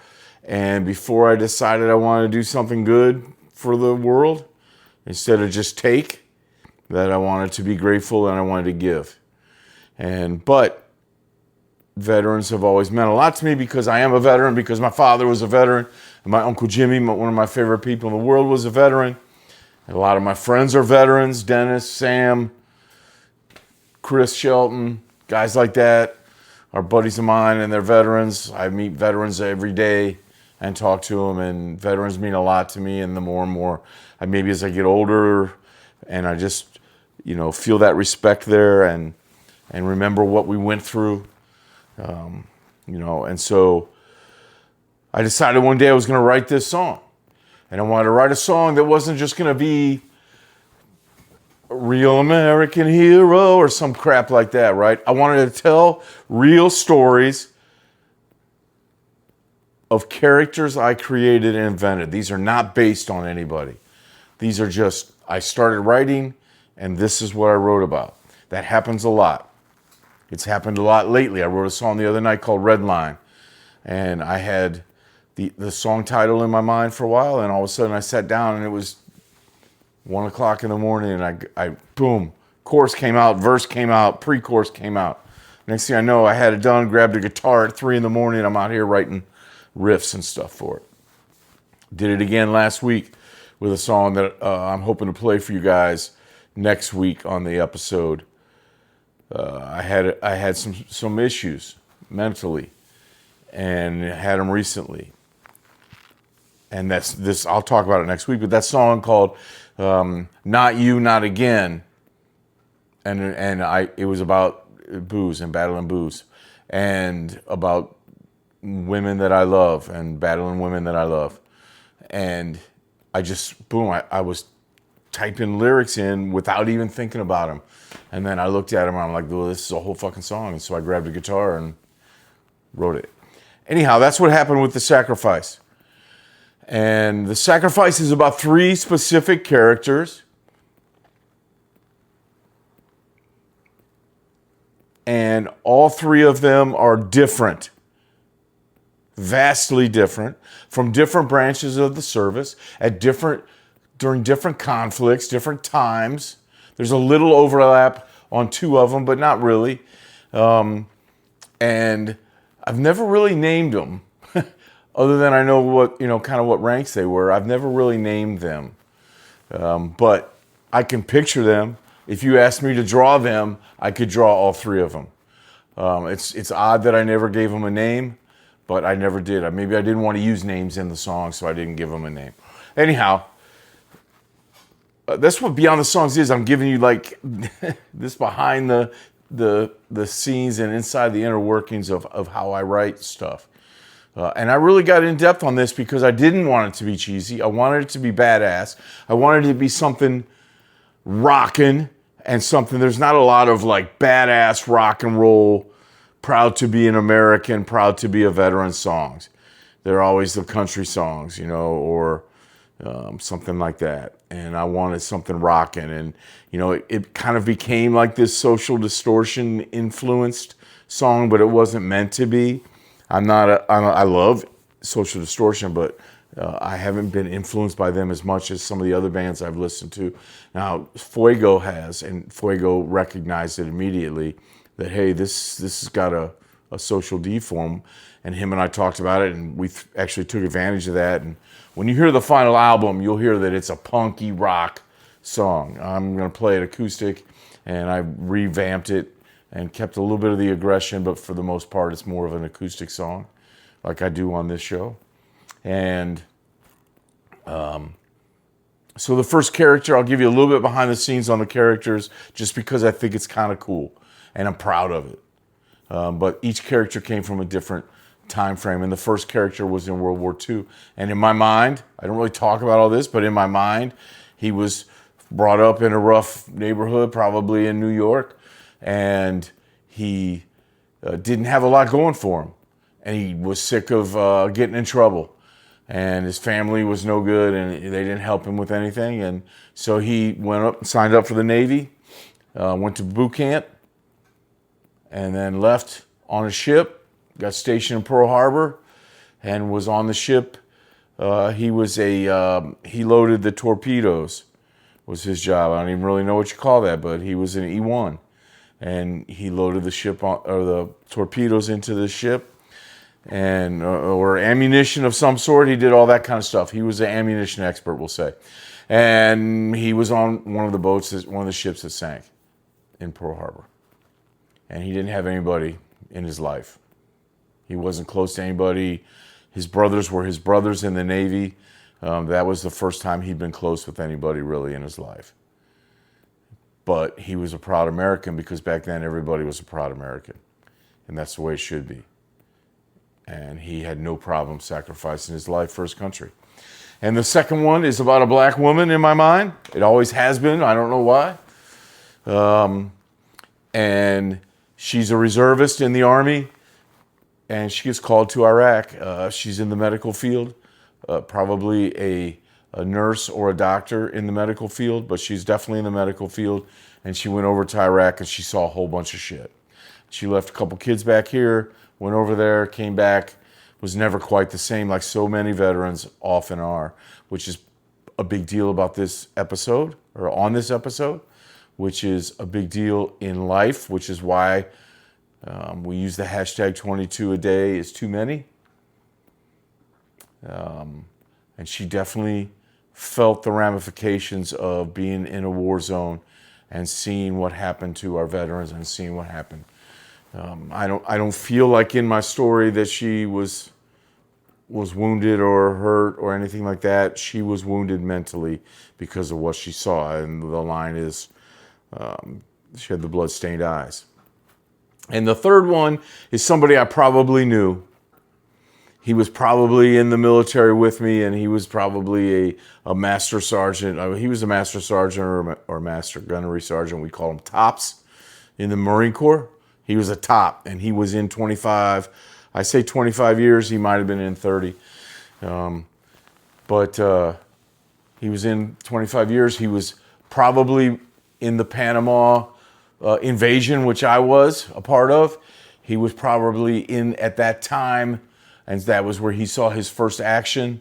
and before I decided I wanted to do something good for the world, instead of just take, that I wanted to be grateful and I wanted to give. But veterans have always meant a lot to me because I am a veteran, because my father was a veteran, and my Uncle Jimmy, one of my favorite people in the world, was a veteran. And a lot of my friends are veterans, Dennis, Sam, Chris Shelton, guys like that are buddies of mine, and they're veterans. I meet veterans every day and talk to them, and veterans mean a lot to me. And the more and more, maybe as I get older, and I just, feel that respect there and remember what we went through, And so I decided one day I was going to write this song, and I wanted to write a song that wasn't just going to be Real American Hero or some crap like that, right? I wanted to tell real stories of characters I created and invented. These are not based on anybody. These are just, I started writing, and this is what I wrote about. That happens a lot. It's happened a lot lately. I wrote a song the other night called Red Line, and I had the song title in my mind for a while, and all of a sudden I sat down, and it was 1 o'clock in the morning, and I boom, chorus came out, verse came out, pre-chorus came out. Next thing I know, I had it done, grabbed a guitar at 3 in the morning, I'm out here writing riffs and stuff for it. Did it again last week with a song that I'm hoping to play for you guys next week on the episode. I had some issues mentally, and had them recently. And that's this. I'll talk about it next week. But that song called "Not You, Not Again," and it was about booze and battling booze, and about women that I love and battling women that I love. And I just boom. I was typing lyrics in without even thinking about them, and then I looked at them and I'm like, well, this is a whole fucking song. And so I grabbed a guitar and wrote it. Anyhow, that's what happened with The Sacrifice. And The Sacrifice is about 3 specific characters. And all 3 of them are different. Vastly different. From different branches of the service. During different conflicts, different times. There's a little overlap on 2 of them, but not really. And I've never really named them. Other than I know what, kind of what ranks they were. I've never really named them. But I can picture them. If you asked me to draw them, I could draw all 3 of them. It's odd that I never gave them a name, but I never did. Maybe I didn't want to use names in the song, so I didn't give them a name. Anyhow, that's what Beyond the Songs is. I'm giving you like this behind the scenes and inside the inner workings of how I write stuff. And I really got in depth on this because I didn't want it to be cheesy. I wanted it to be badass. I wanted it to be something rockin' and something. There's not a lot of like badass rock and roll, proud to be an American, proud to be a veteran songs. They're always the country songs, or something like that. And I wanted something rockin'. And, it kind of became like this Social Distortion influenced song, but it wasn't meant to be. I love Social Distortion, but I haven't been influenced by them as much as some of the other bands I've listened to. Now, Fuego has, and Fuego recognized it immediately that, hey, this has got a social deform, and him and I talked about it, and we actually took advantage of that. And when you hear the final album, you'll hear that it's a punky rock song. I'm going to play it acoustic, and I revamped it and kept a little bit of the aggression, but for the most part, it's more of an acoustic song, like I do on this show. And So the first character, I'll give you a little bit behind the scenes on the characters, just because I think it's kind of cool and I'm proud of it. But each character came from a different time frame, and the first character was in World War II. And in my mind, I don't really talk about all this, but in my mind, he was brought up in a rough neighborhood, probably in New York, and he didn't have a lot going for him. And he was sick of getting in trouble. And his family was no good, and they didn't help him with anything. And so he went up and signed up for the Navy, went to boot camp, and then left on a ship, got stationed in Pearl Harbor, and was on the ship. He loaded the torpedoes, was his job. I don't even really know what you call that, but he was an E1. And he loaded the ship or the torpedoes into the ship, and or ammunition of some sort. He did all that kind of stuff. He was an ammunition expert, we'll say. And he was on one of the boats, one of the ships that sank in Pearl Harbor. And he didn't have anybody in his life. He wasn't close to anybody. His brothers were his brothers in the Navy. That was the first time he'd been close with anybody really in his life. But he was a proud American, because back then everybody was a proud American. And that's the way it should be. And he had no problem sacrificing his life for his country. And the second one is about a black woman in my mind. It always has been. I don't know why. And she's a reservist in the Army, and she gets called to Iraq. She's in the medical field, probably a nurse or a doctor in the medical field, but she's definitely in the medical field. And she went over to Iraq, and she saw a whole bunch of shit. She left a couple kids back here, went over there, came back, was never quite the same, like so many veterans often are, which is a big deal about this episode, or on this episode, which is a big deal in life, which is why we use the hashtag 22 a day is too many. And she definitely felt the ramifications of being in a war zone and seeing what happened to our veterans and seeing what happened. I don't feel like in my story that she was wounded or hurt or anything like that. She was wounded mentally because of what she saw. And the line is, she had the blood-stained eyes. And the third one is somebody I probably knew. He was probably in the military with me, and he was probably a master sergeant. He was a master sergeant or master gunnery sergeant. We call them tops in the Marine Corps. He was a top, and he was in 25. I say 25 years. He might have been in 30. But he was in 25 years. He was probably in the Panama invasion, which I was a part of. He was probably in at that time, and that was where he saw his first action.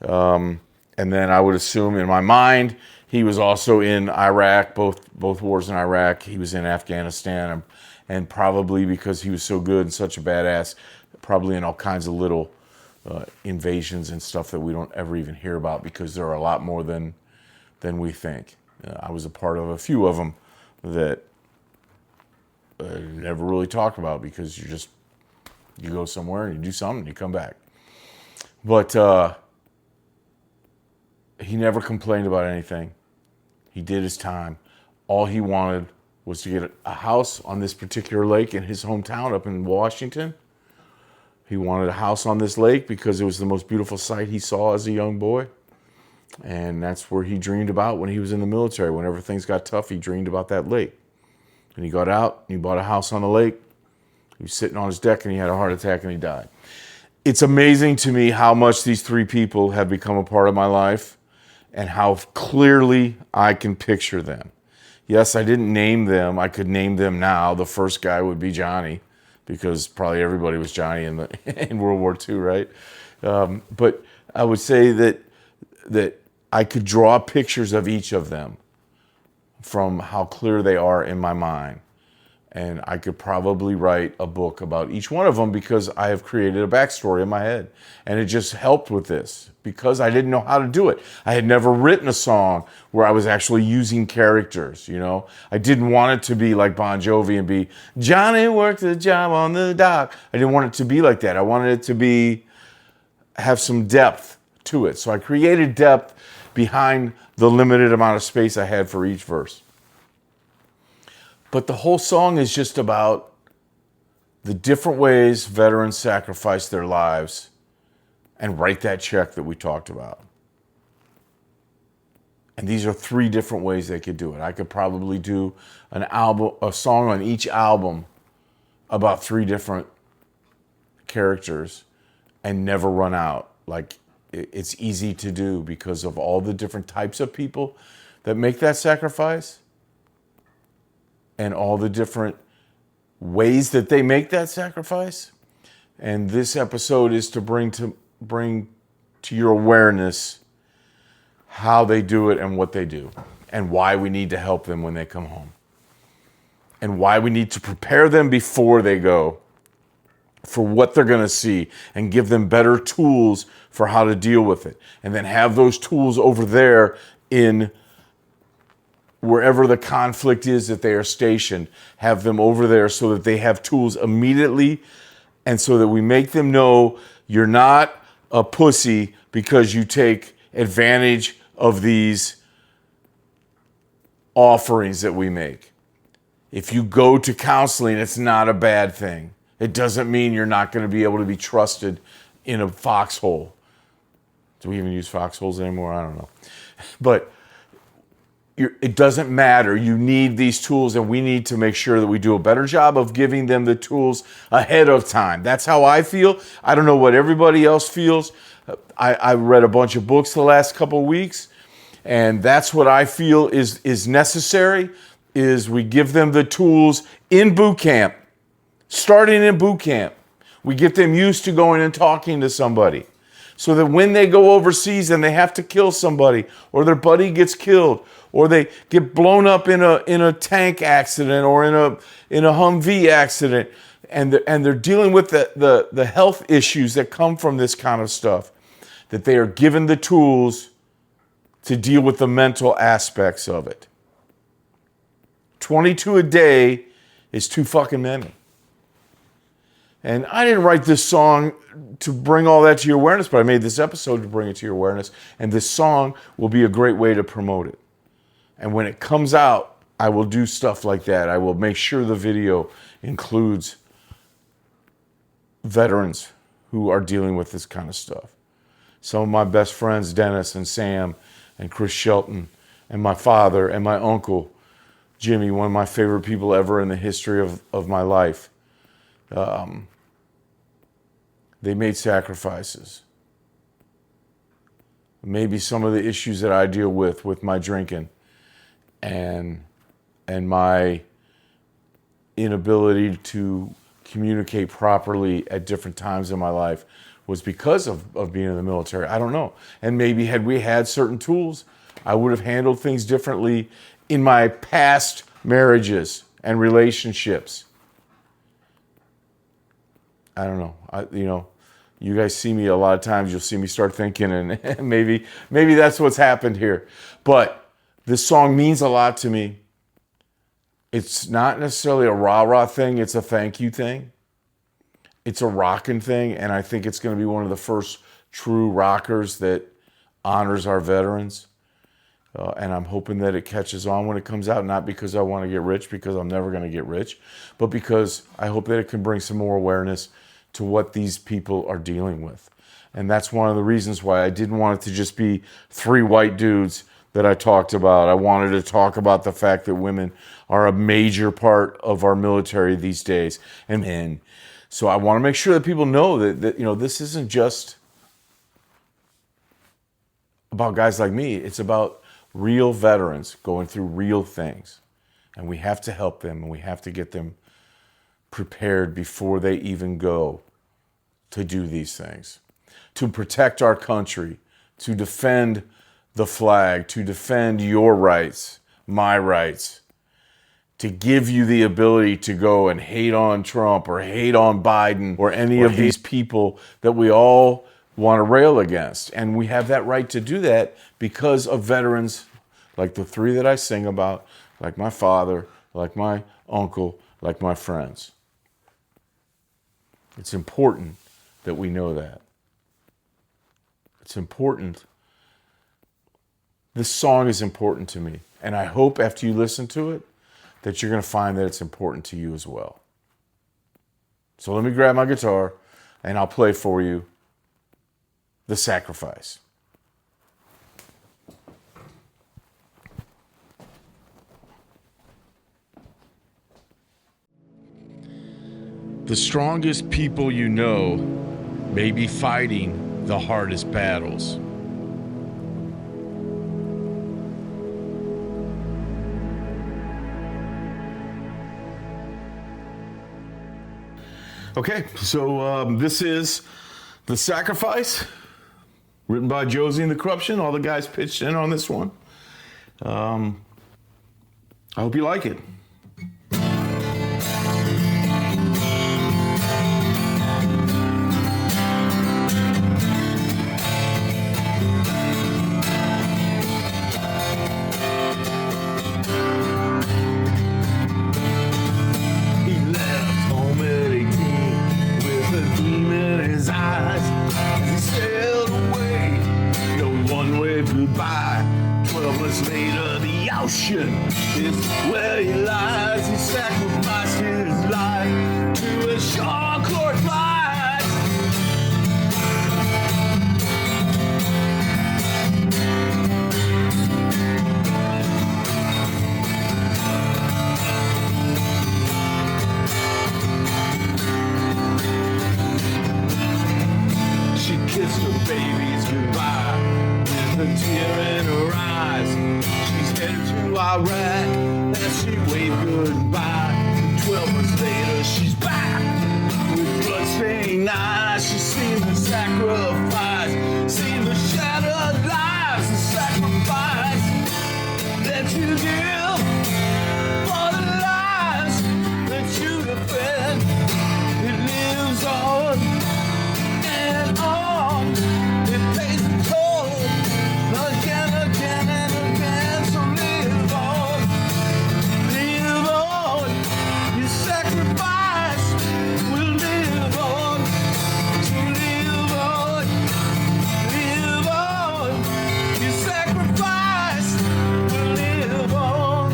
And then I would assume in my mind, he was also in Iraq, both wars in Iraq. He was in Afghanistan, and probably because he was so good and such a badass, probably in all kinds of little invasions and stuff that we don't ever even hear about, because there are a lot more than we think. I was a part of a few of them that never really talked about, because you go somewhere and you do something and you come back. But he never complained about anything. He did his time. All he wanted was to get a house on this particular lake in his hometown up in Washington. He wanted a house on this lake because it was the most beautiful sight he saw as a young boy. And that's where he dreamed about when he was in the military. Whenever things got tough, he dreamed about that lake. And he got out and he bought a house on the lake. He was sitting on his deck and he had a heart attack and he died. It's amazing to me how much these three people have become a part of my life and how clearly I can picture them. Yes, I didn't name them. I could name them now. The first guy would be Johnny, because probably everybody was Johnny in World War II, right? But I would say that I could draw pictures of each of them from how clear they are in my mind. And I could probably write a book about each one of them, because I have created a backstory in my head. And it just helped with this, because I didn't know how to do it. I had never written a song where I was actually using characters, you know. I didn't want it to be like Bon Jovi and be, Johnny worked a job on the dock. I didn't want it to be like that. I wanted it to have some depth to it. So I created depth behind the limited amount of space I had for each verse. But the whole song is just about the different ways veterans sacrifice their lives and write that check that we talked about. And these are 3 different ways they could do it. I could probably do a song on each album about 3 different characters and never run out. Like, it's easy to do because of all the different types of people that make that sacrifice and all the different ways that they make that sacrifice. And this episode is to bring to your awareness how they do it and what they do and why we need to help them when they come home and why we need to prepare them before they go for what they're going to see and give them better tools for how to deal with it, and then have those tools over there in wherever the conflict is that they are stationed, have them over there so that they have tools immediately, and so that we make them know you're not a pussy because you take advantage of these offerings that we make. If you go to counseling, it's not a bad thing. It doesn't mean you're not going to be able to be trusted in a foxhole. Do we even use foxholes anymore? I don't know. But it doesn't matter. You need these tools, and we need to make sure that we do a better job of giving them the tools ahead of time. That's how I feel. I don't know what everybody else feels. I read a bunch of books the last couple of weeks, and that's what I feel is necessary, is we give them the tools in boot camp, starting in boot camp. We get them used to going and talking to somebody so that when they go overseas and they have to kill somebody, or their buddy gets killed, or they get blown up in a tank accident or in a Humvee accident, and they're dealing with the health issues that come from this kind of stuff, that they are given the tools to deal with the mental aspects of it. 22 a day is too fucking many. And I didn't write this song to bring all that to your awareness, but I made this episode to bring it to your awareness. And this song will be a great way to promote it. And when it comes out, I will do stuff like that. I will make sure the video includes veterans who are dealing with this kind of stuff. Some of my best friends, Dennis and Sam and Chris Shelton, and my father and my uncle, Jimmy, one of my favorite people ever in the history of my life. They made sacrifices. Maybe some of the issues that I deal with my drinking and my inability to communicate properly at different times in my life was because of being in the military. I don't know. And maybe had we had certain tools, I would have handled things differently in my past marriages and relationships. I don't know. You guys see me a lot of times. You'll see me start thinking, and maybe that's what's happened here. But this song means a lot to me. It's not necessarily a rah-rah thing. It's a thank you thing. It's a rockin' thing, and I think it's going to be one of the first true rockers that honors our veterans. And I'm hoping that it catches on when it comes out, not because I want to get rich, because I'm never going to get rich, but because I hope that it can bring some more awareness to what these people are dealing with. And that's one of the reasons why I didn't want it to just be 3 white dudes that I talked about. I wanted to talk about the fact that women are a major part of our military these days. And so I want to make sure that people know that this isn't just about guys like me. It's about real veterans going through real things. And we have to help them, and we have to get them prepared before they even go to do these things, to protect our country, to defend the flag, to defend your rights, my rights, to give you the ability to go and hate on Trump or hate on Biden or any of these people that we all want to rail against. And we have that right to do that because of veterans like the 3 that I sing about, like my father, like my uncle, like my friends. It's important that we know that. It's important. This song is important to me. And I hope after you listen to it that you're going to find that it's important to you as well. So let me grab my guitar and I'll play for you The Sacrifice. The strongest people you know may be fighting the hardest battles. Okay, so this is The Sacrifice, written by Jozey and the Corruption. All the guys pitched in on this one. I hope you like it. Later, the ocean is where he lies. He sacrificed his life to assure glorified. She kissed her babies goodbye with a tear in her eyes. She's headed to Iraq as she waved goodbye. 12 months later, she's back with bloodstained eyes. She's seen the sacrifice, seen the shattered lives, the sacrifice that you give for the lives that you defend. It lives on and on. It pays the toll again, again, and again. So live on, live on. Your sacrifice will live on. So live on, live on. Your sacrifice will live on.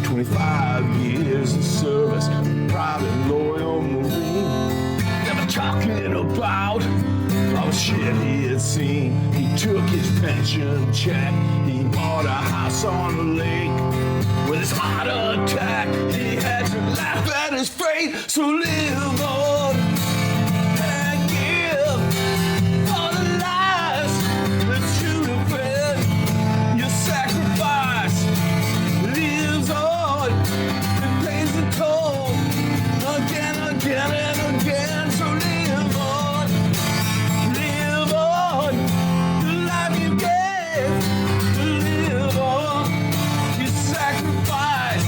25 years of service, private loyal Marine. Never talking about all the shit he had seen. He took his pension check, he bought a house on the lake. With his heart attack, he had to laugh at his fate. So live on and give for the lives that you defend. Your sacrifice lives on and pays the toll again, again, and again. So live on, live on. The life you gave, live on. Your sacrifice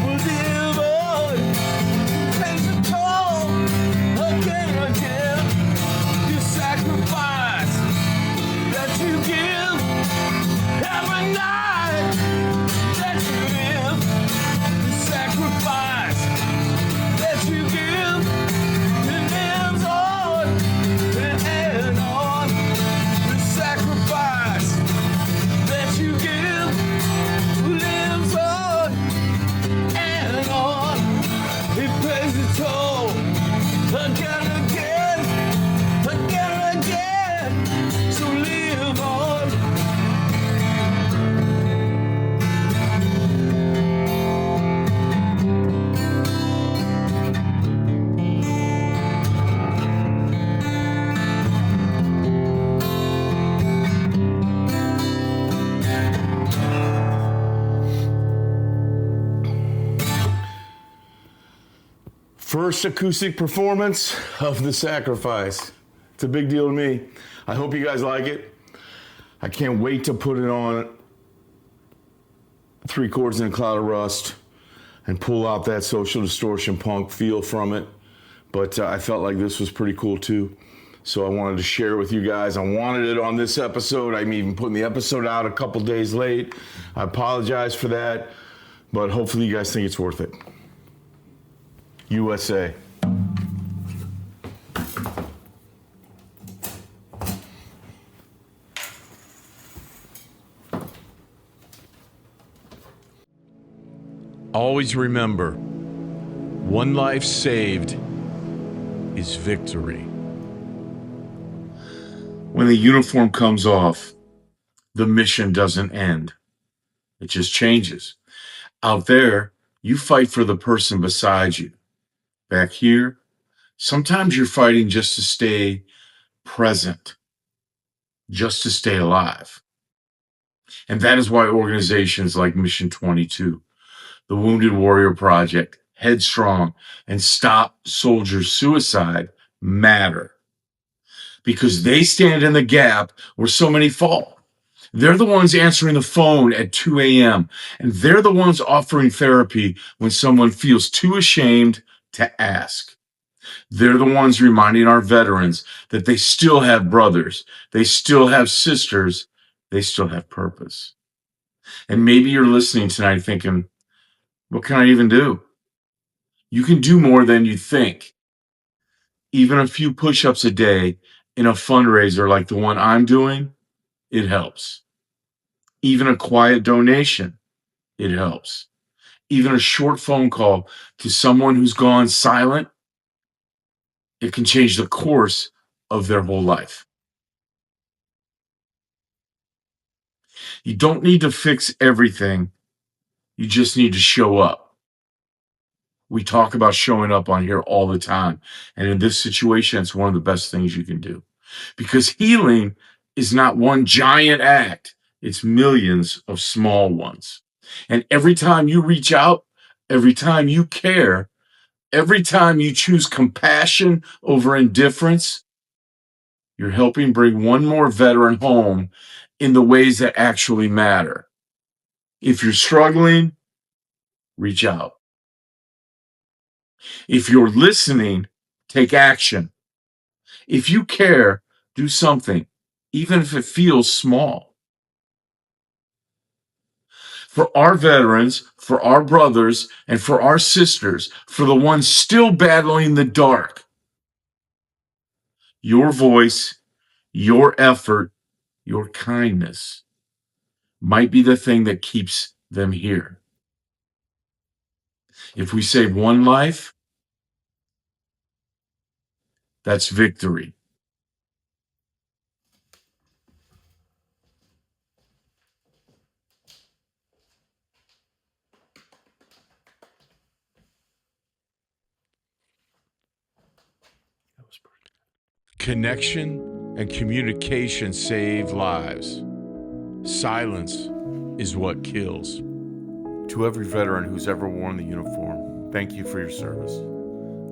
will live on, pays the toll again, again. Your sacrifice that you give every night that you live. The sacrifice that you give, it lives on and on. The sacrifice that you give lives on and on. It pays the toll again and again, again and again. So live on. First acoustic performance of The Sacrifice. It's a big deal to me. I hope you guys like it. I can't wait to put it on 3 chords in a cloud of rust and pull out that social distortion punk feel from it. but I felt like this was pretty cool too. So I wanted to share it with you guys. I wanted it on this episode. I'm even putting the episode out a couple days late. I apologize for that, but hopefully you guys think it's worth it. USA. Always remember, one life saved is victory. When the uniform comes off, the mission doesn't end. It just changes. Out there, you fight for the person beside you. Back here, sometimes you're fighting just to stay present, just to stay alive. And that is why organizations like Mission 22, the Wounded Warrior Project, Headstrong, and Stop Soldier Suicide matter. Because they stand in the gap where so many fall. They're the ones answering the phone at 2 a.m. And they're the ones offering therapy when someone feels too ashamed to ask. They're the ones reminding our veterans that they still have brothers, they still have sisters, they still have purpose. And maybe you're listening tonight thinking, what can I even do? You can do more than you think. Even a few push-ups a day in a fundraiser like the one I'm doing, it helps. Even a quiet donation, it helps. Even a short phone call to someone who's gone silent, it can change the course of their whole life. You don't need to fix everything. You just need to show up. We talk about showing up on here all the time. And in this situation, it's one of the best things you can do. Because healing is not one giant act. It's millions of small ones. And every time you reach out, every time you care, every time you choose compassion over indifference, you're helping bring one more veteran home in the ways that actually matter. If you're struggling, reach out. If you're listening, take action. If you care, do something, even if it feels small. For our veterans, for our brothers, and for our sisters, for the ones still battling the dark, your voice, your effort, your kindness might be the thing that keeps them here. If we save one life, that's victory. Connection and communication save lives. Silence is what kills. To every veteran who's ever worn the uniform, thank you for your service.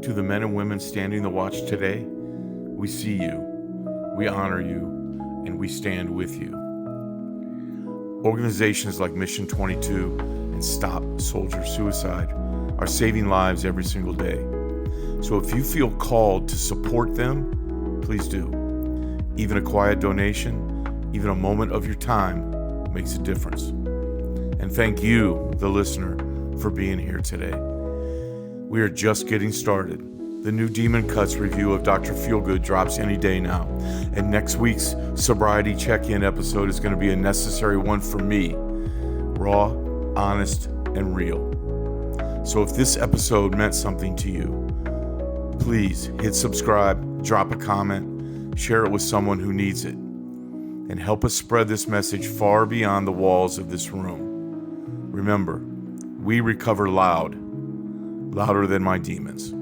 To the men and women standing the watch today, we see you, we honor you, and we stand with you. Organizations like Mission 22 and Stop Soldier Suicide are saving lives every single day. So if you feel called to support them, please do. Even a quiet donation, even a moment of your time makes a difference. And thank you, the listener, for being here today. We are just getting started. The new Demon Cuts review of Dr. Feelgood drops any day now. And next week's sobriety check-in episode is going to be a necessary one for me. Raw, honest, and real. So if this episode meant something to you, please hit subscribe, drop a comment, share it with someone who needs it, and help us spread this message far beyond the walls of this room. Remember, we recover loud, louder than my demons.